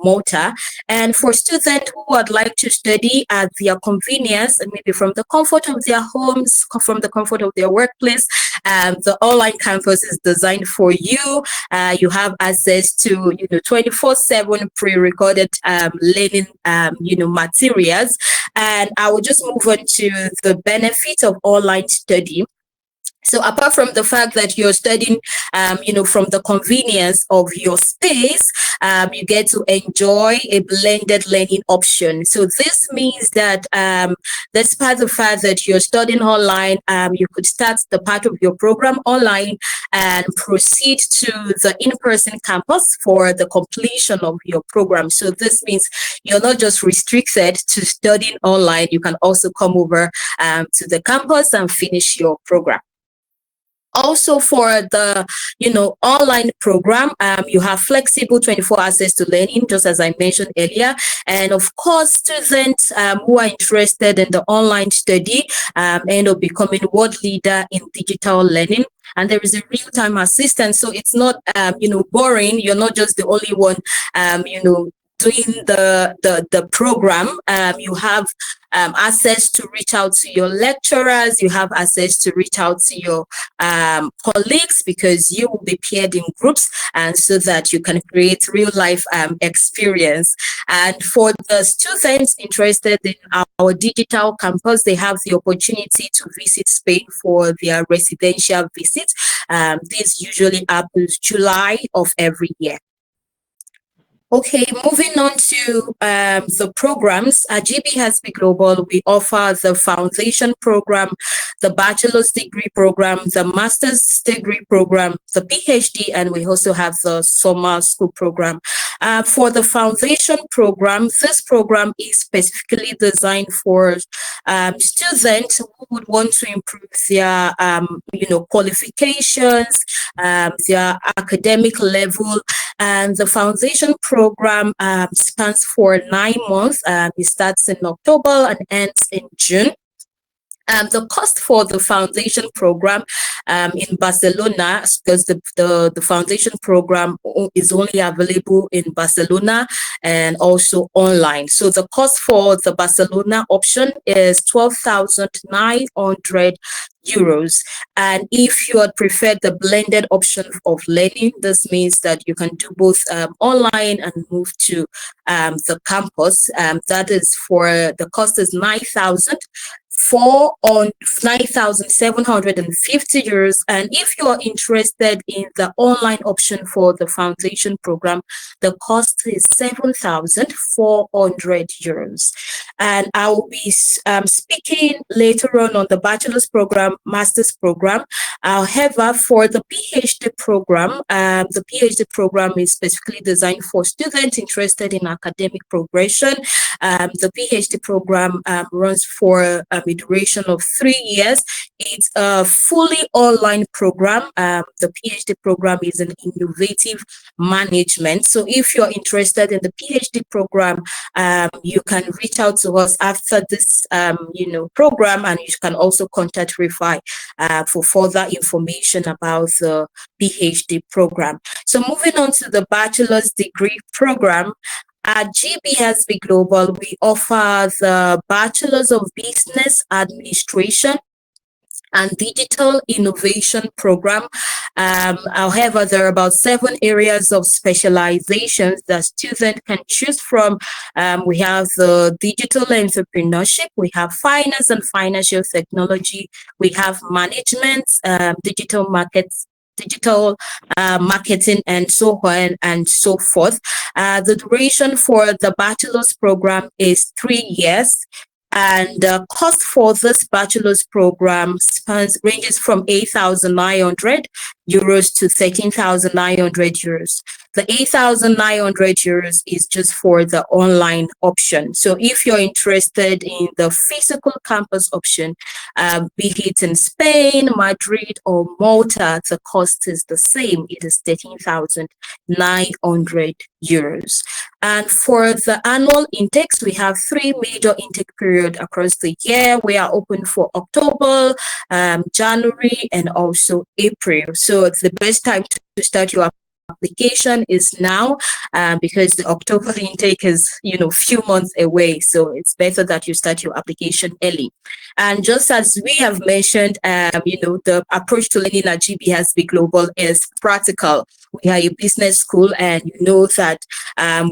Malta. And for students who would like to study at their convenience, and maybe from the comfort of their homes, from the comfort of their workplace, the online campus is designed for you. You have access to 24/7 pre-recorded learning materials. And I will just move on to the benefit of online study. So apart from the fact that you're studying, from the convenience of your space, you get to enjoy a blended learning option. So this means that despite the fact that you're studying online, you could start the part of your program online and proceed to the in-person campus for the completion of your program. So this means you're not just restricted to studying online, you can also come over to the campus and finish your program. Also for the online program, you have flexible 24 access to learning, just as I mentioned earlier. And of course, students who are interested in the online study end up becoming world leader in digital learning. And there is a real-time assistance, so it's not boring. You're not just the only one doing the program. You have access to reach out to your lecturers, you have access to reach out to your colleagues, because you will be paired in groups, and so that you can create real life experience. And for the students interested in our digital campus, they have the opportunity to visit Spain for their residential visit. This usually happens July of every year. Okay, moving on to the programs. At GBHSP Global, we offer the foundation program, the bachelor's degree program, the master's degree program, the PhD, and we also have the summer school program. For the foundation program, this program is specifically designed for students who would want to improve their qualifications, their academic level. And the foundation program spans for 9 months. It starts in October and ends in June. The cost for the foundation program in Barcelona, because the foundation program is only available in Barcelona and also online. So the cost for the Barcelona option is 12,900 euros. And if you would prefer the blended option of learning, this means that you can do both online and move to the campus. That is for the cost is 9,750 euros. And if you are interested in the online option for the foundation program, the cost is 7,400 euros. And I will be speaking later on the bachelor's program, master's program. However, for the PhD program, the PhD program is specifically designed for students interested in academic progression. The PhD program runs for a duration of 3 years. It's a fully online program. The PhD program is an innovative management. So if you're interested in the PhD program, you can reach out to us after this program, and you can also contact Reify for further information about the PhD program. So moving on to the bachelor's degree program. At GBHSP Global, we offer the Bachelor's of Business Administration and Digital Innovation program. However, there are about 7 areas of specializations that students can choose from. We have the digital entrepreneurship, we have finance and financial technology, we have management, digital markets, digital marketing, and so on and so forth. The duration for the bachelor's program is 3 years. And the cost for this bachelor's program ranges from 8,900 euros to 13,900 euros. The 8,900 euros is just for the online option. So if you're interested in the physical campus option, be it in Spain, Madrid, or Malta, the cost is the same. It is 13,900 euros. And for the annual intakes, we have 3 major intake periods across the year. We are open for October, January, and also April. So the best time to start your application is now, because the October intake is, few months away. So it's better that you start your application early. And just as we have mentioned, the approach to learning at GBHSB Global is practical. We are a business school, and you know that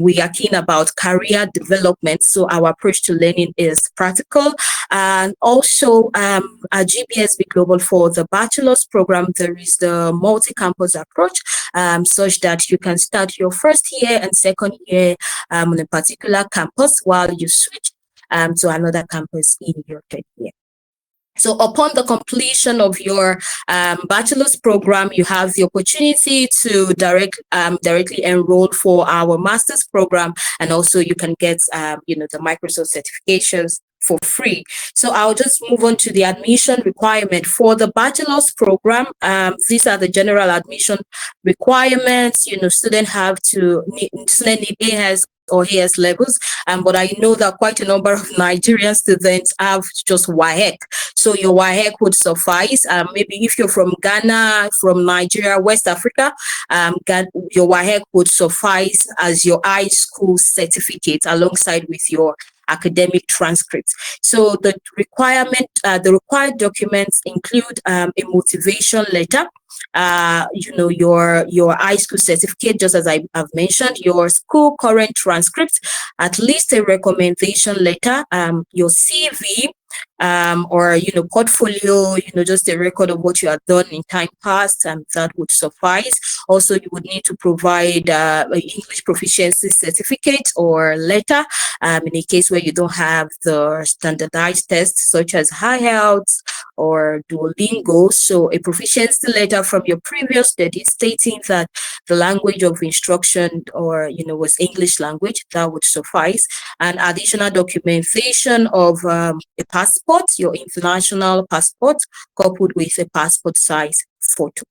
we are keen about career development. So our approach to learning is practical. And also at GBHSB Global, for the bachelor's program, there is the multi-campus approach, such that you can start your first year and second year on a particular campus while you switch to another campus in your third year. So upon the completion of your bachelor's program, you have the opportunity to directly enroll for our master's program, and also you can get the Microsoft certifications for free. So I'll just move on to the admission requirement for the bachelor's program. These are the general admission requirements. Students need AS or AS levels, but I know that quite a number of Nigerian students have just WAEC. So your WAEC would suffice. Maybe if you're from Ghana, from Nigeria, West Africa, your WAEC would suffice as your high school certificate alongside with your academic transcripts. So the required documents include a motivation letter, your high school certificate, just as I've mentioned, your school current transcripts, at least a recommendation letter, your CV, or portfolio, just a record of what you have done in time past, and that would suffice. Also, you would need to provide an English proficiency certificate or letter in a case where you don't have the standardized tests such as IELTS or Duolingo. So a proficiency letter from your previous study stating that the language of instruction was English language, that would suffice. And additional documentation of a passport, your international passport, coupled with a passport size photo.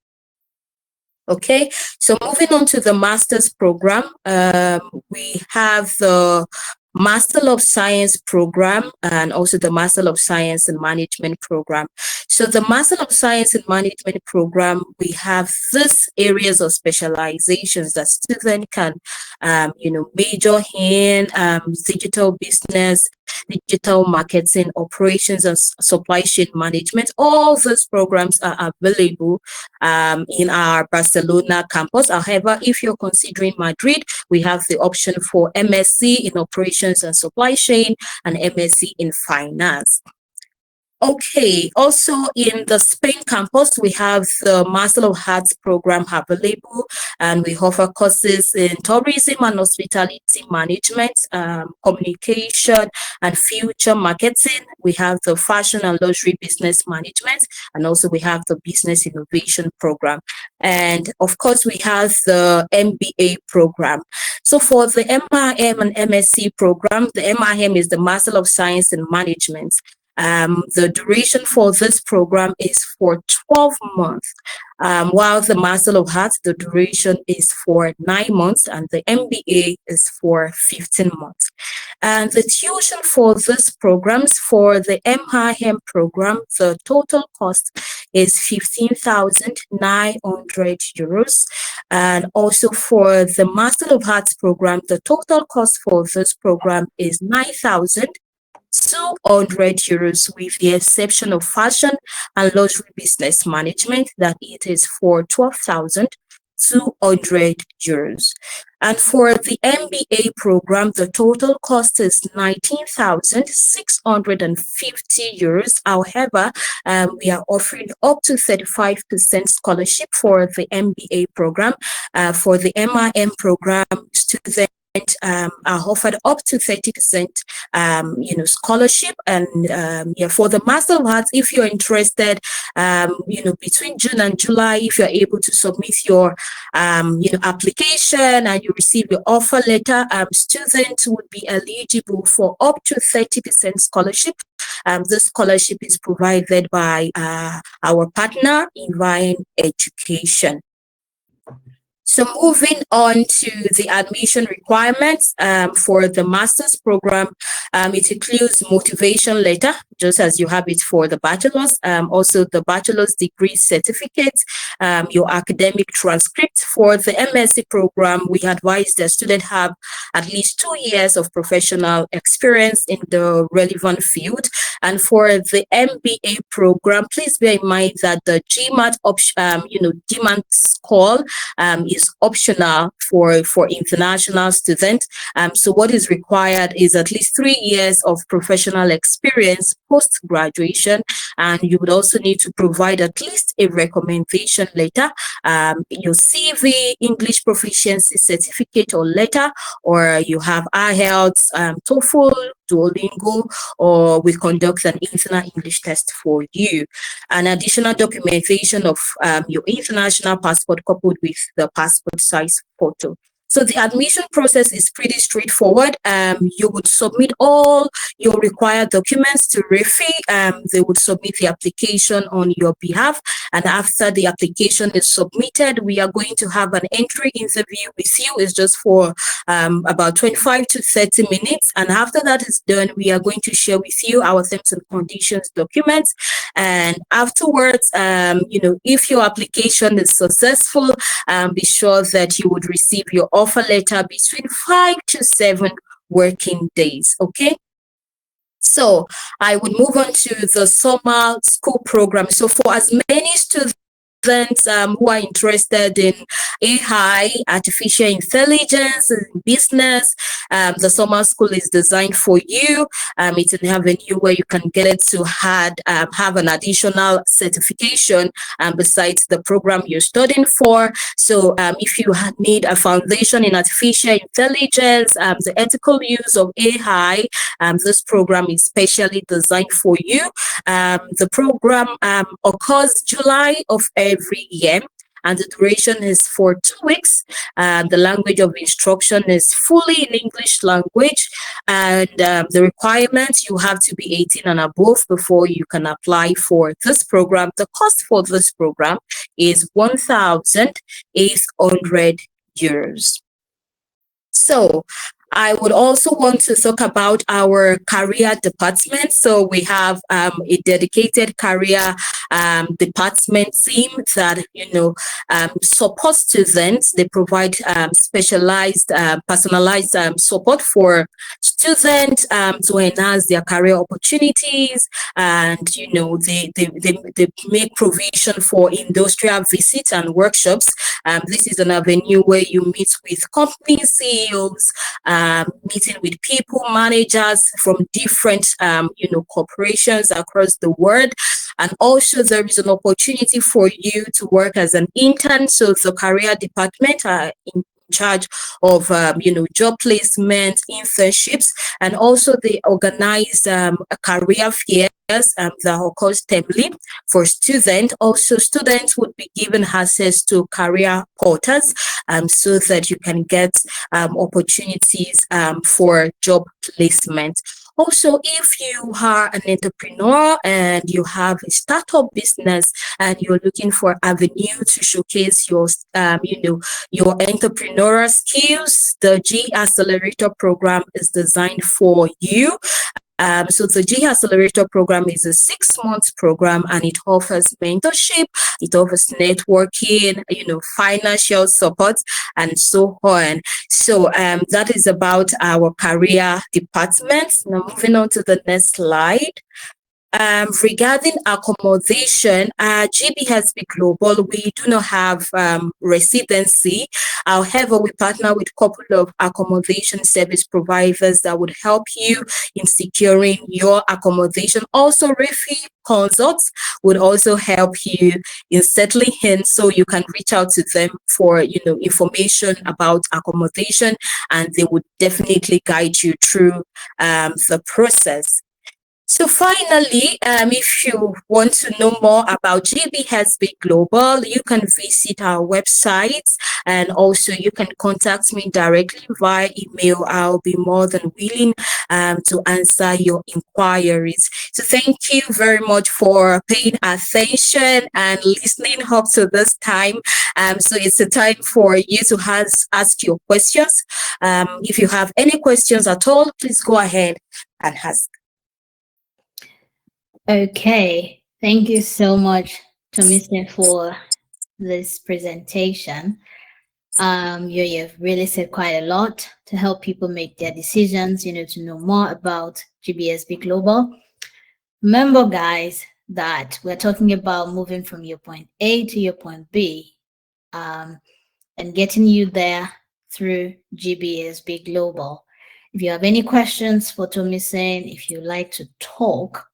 Okay, so moving on to the master's program, we have the Master of Science program and also the Master of Science in Management program. So the Master of Science in Management program, we have these areas of specializations that students can, major in digital business, digital marketing, operations, and supply chain management. All these programs are available in our Barcelona campus. However, if you're considering Madrid, we have the option for MSc in operations and supply chain and MSc in finance. Okay, also in the Spain campus, we have the Master of Arts program available, and we offer courses in tourism and hospitality management, communication and future marketing. We have the fashion and luxury business management, and also we have the business innovation program. And of course, we have the MBA program. So for the MRM and MSc program, the MRM is the Master of Science in Management. The duration for this program is for 12 months, while the Master of Arts, the duration is for 9 months, and the MBA is for 15 months. And the tuition for these programs, for the MRM program, the total cost is 15,900 euros. And also for the Master of Arts program, the total cost for this program is 9,200 euros, with the exception of fashion and luxury business management, that it is for 12,200 euros. And for the MBA program, the total cost is 19,650 euros. However, we are offering up to 35% scholarship for the MBA program. For the MRM program, students are offered up to 30%, scholarship. And for the Master of Arts, if you're interested, between June and July, if you're able to submit your, application and you receive your offer letter, students would be eligible for up to 30% scholarship. This scholarship is provided by our partner, Reify Education. So moving on to the admission requirements for the master's program, it includes motivation letter, just as you have it for the bachelor's, also the bachelor's degree certificate, your academic transcript. For the MSc program, we advise the student have at least 2 years of professional experience in the relevant field. And for the MBA program, please bear in mind that the GMAT option, GMAT score is optional for international students. So what is required is at least 3 years of professional experience post-graduation, and you would also need to provide at least a recommendation letter, your CV, English proficiency certificate or letter, or you have IELTS, TOEFL, Duolingo, or we conduct an internal English test for you. An additional documentation of your international passport coupled with the passport size photo. So the admission process is pretty straightforward. You would submit all your required documents to Reify. They would submit the application on your behalf. And after the application is submitted, we are going to have an entry interview with you. It's just for about 25 to 30 minutes. And after that is done, we are going to share with you our terms and conditions documents. And afterwards, if your application is successful, be sure that you would receive your offer letter between 5 to 7 working days. Okay. So I would move on to the summer school program. So for as many students who are interested in AI, artificial intelligence, and business, the summer school is designed for you. It's an avenue where you can get it to have an additional certification besides the program you're studying for. So if you need a foundation in artificial intelligence, the ethical use of AI, this program is specially designed for you. The program occurs July of every year, and the duration is for 2 weeks. The language of instruction is fully in English language, and the requirements, you have to be 18 and above before you can apply for this program. The cost for this program is €1,800. So I would also want to talk about our career department. So we have a dedicated career department team that, support students. They provide specialized, personalized support for students to enhance their career opportunities. And, they make provision for industrial visits and workshops. This is an avenue where you meet with company CEOs, meeting with people, managers from different, corporations across the world. And also there is an opportunity for you to work as an intern. So the career department are in charge of, job placement, internships, and also they organize career fairs that occurs termly for students. Also, students would be given access to career portals so that you can get opportunities for job placement. Also, if you are an entrepreneur and you have a startup business and you're looking for avenue to showcase your, your entrepreneurial skills, the G Accelerator program is designed for you. So the G Accelerator program is a 6-month program, and it offers mentorship, it offers networking, financial support, and so on. So that is about our career department. Now moving on to the next slide. regarding accommodation, GBHSB Global, we do not have residency. However, we partner with a couple of accommodation service providers that would help you in securing your accommodation. Also, Reify Konsult would also help you in settling in, so you can reach out to them for information about accommodation, and they would definitely guide you through the process. So finally, if you want to know more about GBHSB Global, you can visit our website, and also you can contact me directly via email. I'll be more than willing to answer your inquiries. So thank you very much for paying attention and listening up to this time. So it's a time for you to ask your questions. If you have any questions at all, please go ahead and ask. Okay, thank you so much, Tomise, for this presentation. You've really said quite a lot to help people make their decisions, to know more about GBHSB Global. Remember, guys, that we're talking about moving from your point A to your point B, and getting you there through GBHSB Global. If you have any questions for Tomise, if you like to talk,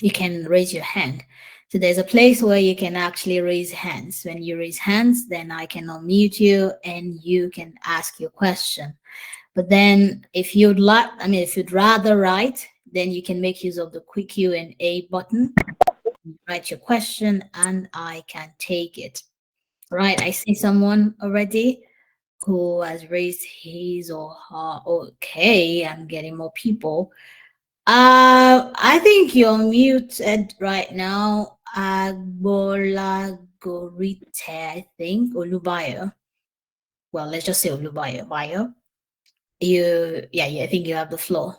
you can raise your hand. So there's a place where you can actually raise hands. When you raise hands, then I can unmute you and you can ask your question. But then if you'd rather write, then you can make use of the quick Q&A button. Write your question and I can take it. Right, I see someone already who has raised his or her. Okay, I'm getting more people. I think you're muted right now. Agbola Gorite, I think, Olubayo. Well, let's just say Olubayo. Bayo. I think you have the floor.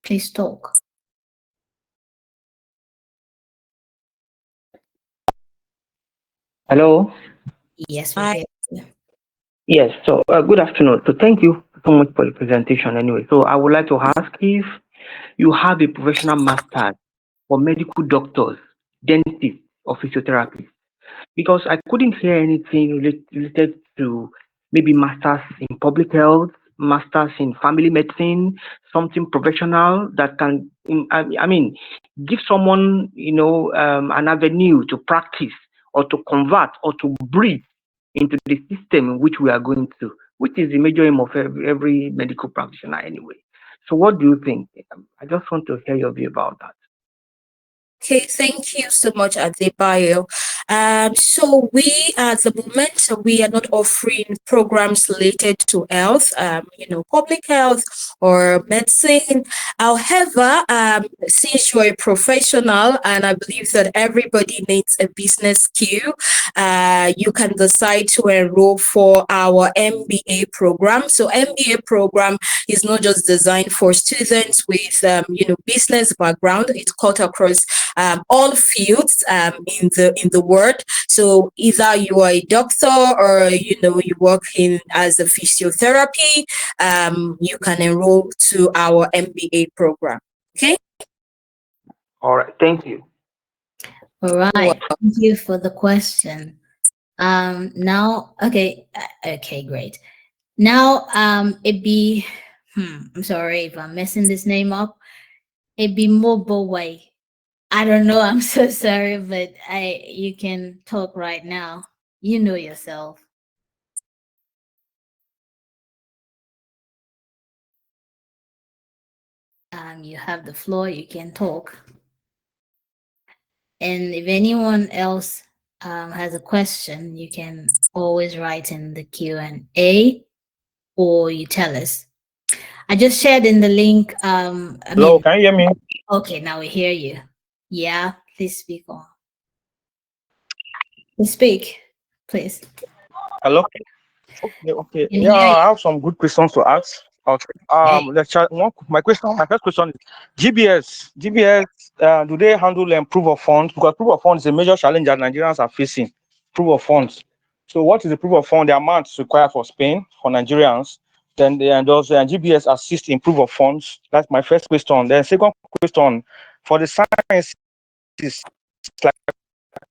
Please talk. Hello. Yes, we hear you. Yes. So good afternoon. So thank you so much for the presentation. Anyway, so I would like to ask if you have a professional master for medical doctors, dentists, or physiotherapists, because I couldn't hear anything related to maybe masters in public health, masters in family medicine, something professional that can, give someone, an avenue to practice or to convert or to breathe into the system in which we are going to, which is the major aim of every medical practitioner anyway. So what do you think? I just want to hear your view about that. Okay, thank you so much, Adebayo. So we, at the moment, we are not offering programs related to health, public health or medicine. However, since you're a professional, and I believe that everybody needs a business skill, you can decide to enroll for our MBA program. So MBA program is not just designed for students with, business background. It's cut across all fields in the world. So either you are a doctor or you work as a physiotherapy, you can enroll to our MBA program. Okay. All right. Thank you. All right. Thank you for the question. Now, okay, great. Now, I'm sorry if I'm messing this name up. Mobile way. I don't know. I'm so sorry, but you can talk right now. You know yourself. You have the floor. You can talk. And if anyone else has a question, you can always write in the Q&A, or you tell us. I just shared in the link. Hello, can you hear me? Okay, now we hear you. Yeah, please speak on. Please speak, please. Hello. Okay. Yeah, I have some good questions to ask. Okay. My first question is GBS. Do they handle proof of funds? Because proof of funds is a major challenge that Nigerians are facing. Proof of funds. So, what is the proof of fund? The amount required for Spain for Nigerians. Then, GBS assist in proof of funds. That's my first question. Then, second question, For the sciences, like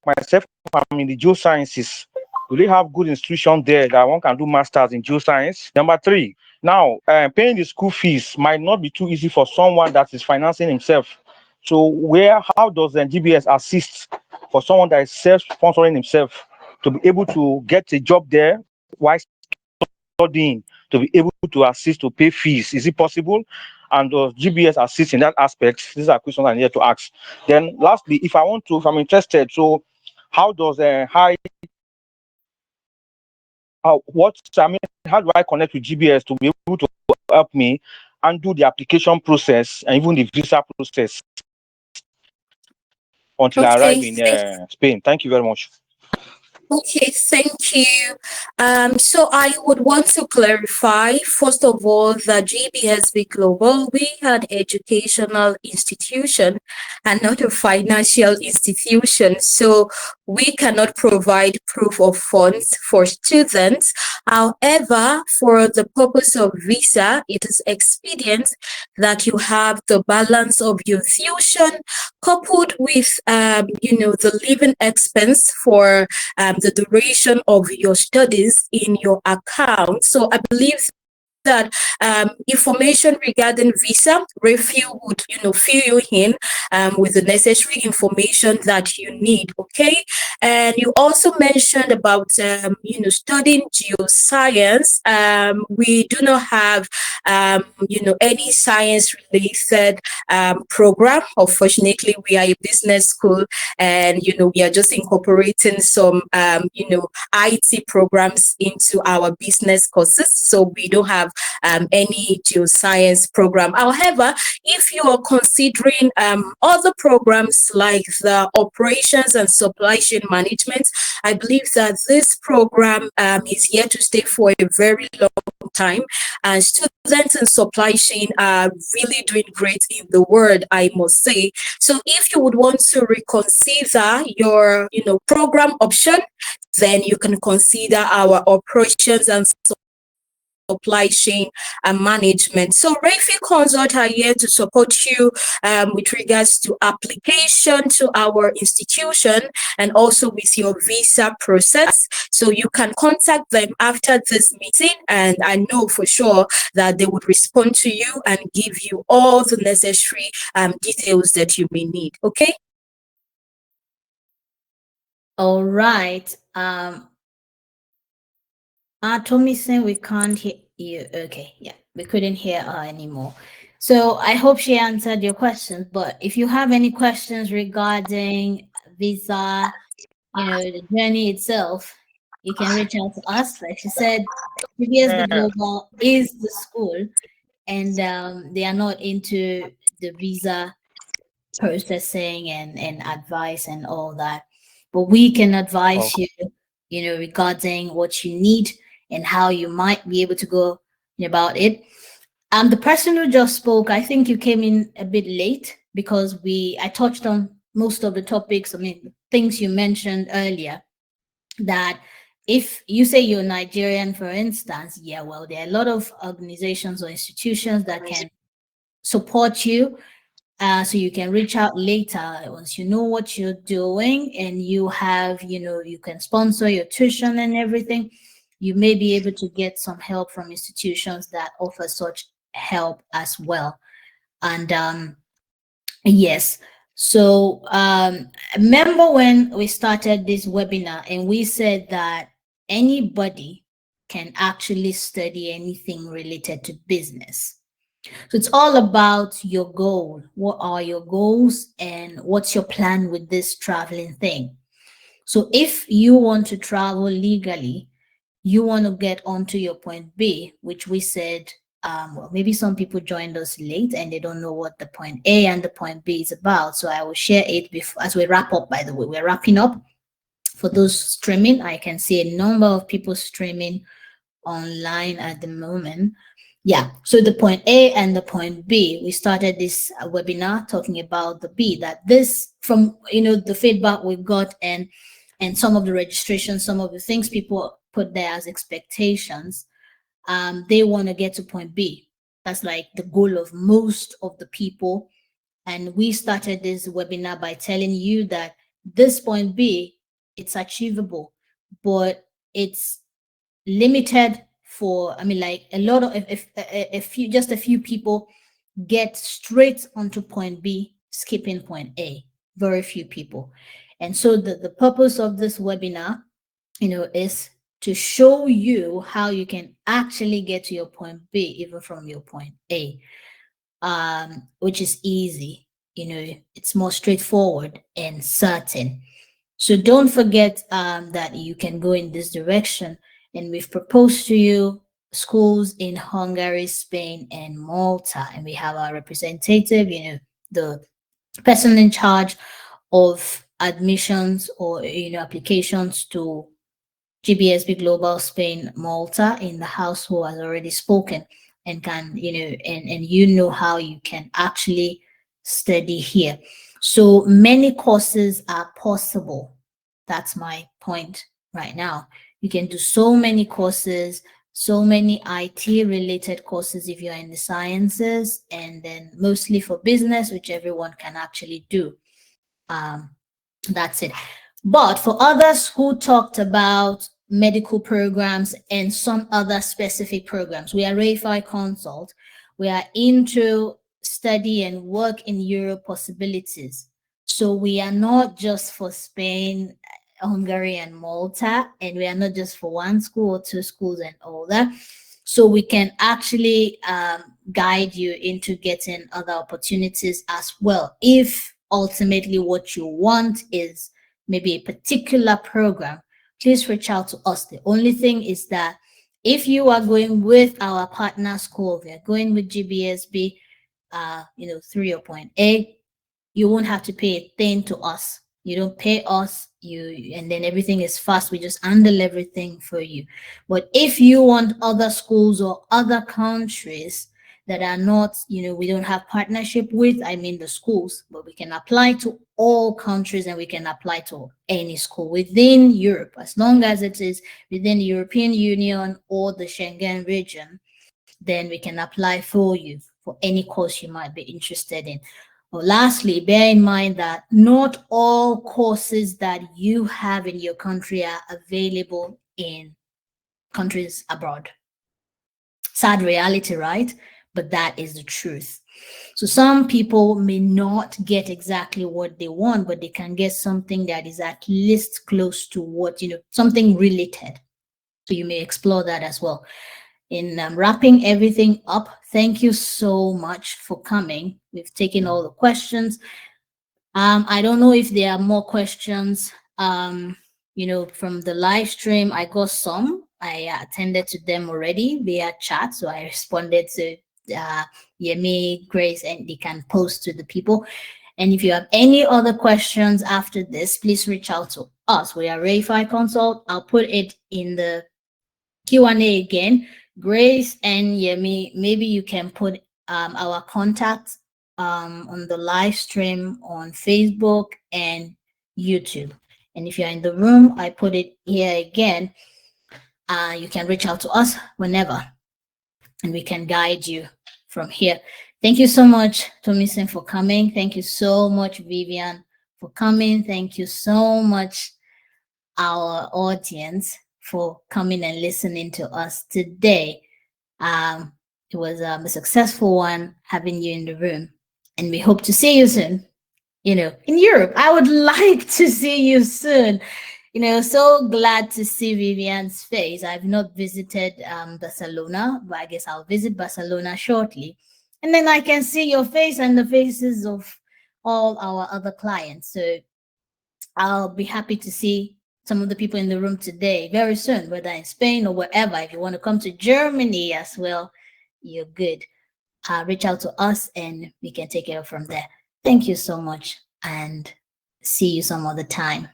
myself, I'm in the geosciences. Do they have good institution there that one can do masters in geoscience? Number three, now paying the school fees might not be too easy for someone that is financing himself. So how does the GBS assist for someone that is self-sponsoring himself to be able to get a job there while studying, to be able to assist to pay fees? Is it possible? And does GBS assist in that aspect? These are questions I need to ask. Then lastly, if I'm interested, so how does how do I connect with GBS to be able to help me and do the application process and even the visa process until I arrive Okay, in Spain? Thank you very much. Okay, thank you. So I would want to clarify, first of all, that GBSB Global, we are an educational institution and not a financial institution. So we cannot provide proof of funds for students. However, for the purpose of visa, it is expedient that you have the balance of your tuition coupled with, the living expense for the duration of your studies in your account. So I believe that information regarding visa, Reify would, fill you in with the necessary information that you need. Okay, and you also mentioned about studying geoscience. We do not have any science related program. Unfortunately, we are a business school, and we are just incorporating some IT programs into our business courses. So we don't have any geoscience program. However, if you are considering other programs like the operations and supply chain management, I believe that this program is here to stay for a very long time, and students in supply chain are really doing great in the world, I must say. So if you would want to reconsider your program option, then you can consider our operations and supply chain and management. So Reify Konsult are here to support you with regards to application to our institution and also with your visa process. So you can contact them after this meeting, and I know for sure that they would respond to you and give you all the necessary details that you may need. Okay? All right. Tommy saying we can't hear you. Okay, yeah, we couldn't hear her anymore. So I hope she answered your questions. But if you have any questions regarding visa, the journey itself, you can reach out to us. Like she said, CBSB Global is the school, and they are not into the visa processing and advice and all that. But we can advise you, regarding what you need and how you might be able to go about it. The person who just spoke, I think you came in a bit late because I touched on most of the topics. I mean, things you mentioned earlier, that if you say you're Nigerian, for instance, yeah, well, there are a lot of organizations or institutions that can support you. So you can reach out later once you know what you're doing and you have, you can sponsor your tuition and everything. You may be able to get some help from institutions that offer such help as well. And yes, so remember when we started this webinar and we said that anybody can actually study anything related to business. So it's all about your goal. What are your goals and what's your plan with this traveling thing? So if you want to travel legally, you want to get onto your point B, which we said, well, maybe some people joined us late and they don't know what the point A and the point B is about. So I will share it before, as we wrap up, by the way. We're wrapping up. For those streaming, I can see a number of people streaming online at the moment. Yeah, so the point A and the point B, we started this webinar talking about the B, that this, from the feedback we've got and some of the registration, some of the things people put there as expectations, they want to get to point B. That's like the goal of most of the people And we started this webinar by telling you that this point B, it's achievable, but it's limited for, I mean, like a lot of, if a few, just a few people get straight onto point B, skipping point A, very few people. And so the purpose of this webinar, is to show you how you can actually get to your point B, even from your point A, which is easy. It's more straightforward and certain. So don't forget that you can go in this direction. And we've proposed to you schools in Hungary, Spain, and Malta. And we have our representative, the person in charge of admissions or, applications to GBSB Global Spain, Malta in the house, who has already spoken and can, and how you can actually study here. So many courses are possible. That's my point right now. You can do so many courses, so many IT related courses if you're in the sciences, and then mostly for business, which everyone can actually do. That's it. But for others who talked about medical programs and some other specific programs, we are Reify Konsult. We are into study and work in Europe possibilities. So we are not just for Spain, Hungary, and Malta, and we are not just for one school or two schools and all that. So we can actually guide you into getting other opportunities as well, if ultimately what you want is maybe a particular program. Please reach out to us. The only thing is that if you are going with our partner school, we are going with GBSB, 3 or point A, you won't have to pay a thing to us. You don't pay us, and then everything is fast. We just handle everything for you. But if you want other schools or other countries that are not, we don't have partnership with, I mean the schools, but we can apply to all countries and we can apply to any school within Europe, as long as it is within the European Union or the Schengen region, then we can apply for you for any course you might be interested in. Well, lastly, bear in mind that not all courses that you have in your country are available in countries abroad. Sad reality, right? But that is the truth. So some people may not get exactly what they want, but they can get something that is at least close to what, something related. So you may explore that as well. In wrapping everything up, thank you so much for coming. We've taken all the questions. I don't know if there are more questions, from the live stream. I got some. I attended to them already via chat, so I responded to Yemi, Grace, and they can post to the people. And if you have any other questions after this, please reach out to us. We are Reify Konsult. I'll put it in the Q&A again. Grace and Yemi, maybe you can put our contact on the live stream on Facebook and YouTube. And if you're in the room, I put it here again. You can reach out to us whenever, and we can guide you from here. Thank you so much, Tomisen, for coming. Thank you so much, Vivian, for coming. Thank you so much, our audience, for coming and listening to us today. It was a successful one having you in the room, and we hope to see you soon. In Europe. I would like to see you soon. So glad to see Vivian's face. I've not visited Barcelona, but I guess I'll visit Barcelona shortly. And then I can see your face and the faces of all our other clients. So I'll be happy to see some of the people in the room today very soon, whether in Spain or wherever. If you want to come to Germany as well, you're good. Reach out to us and we can take it from there. Thank you so much, and see you some other time.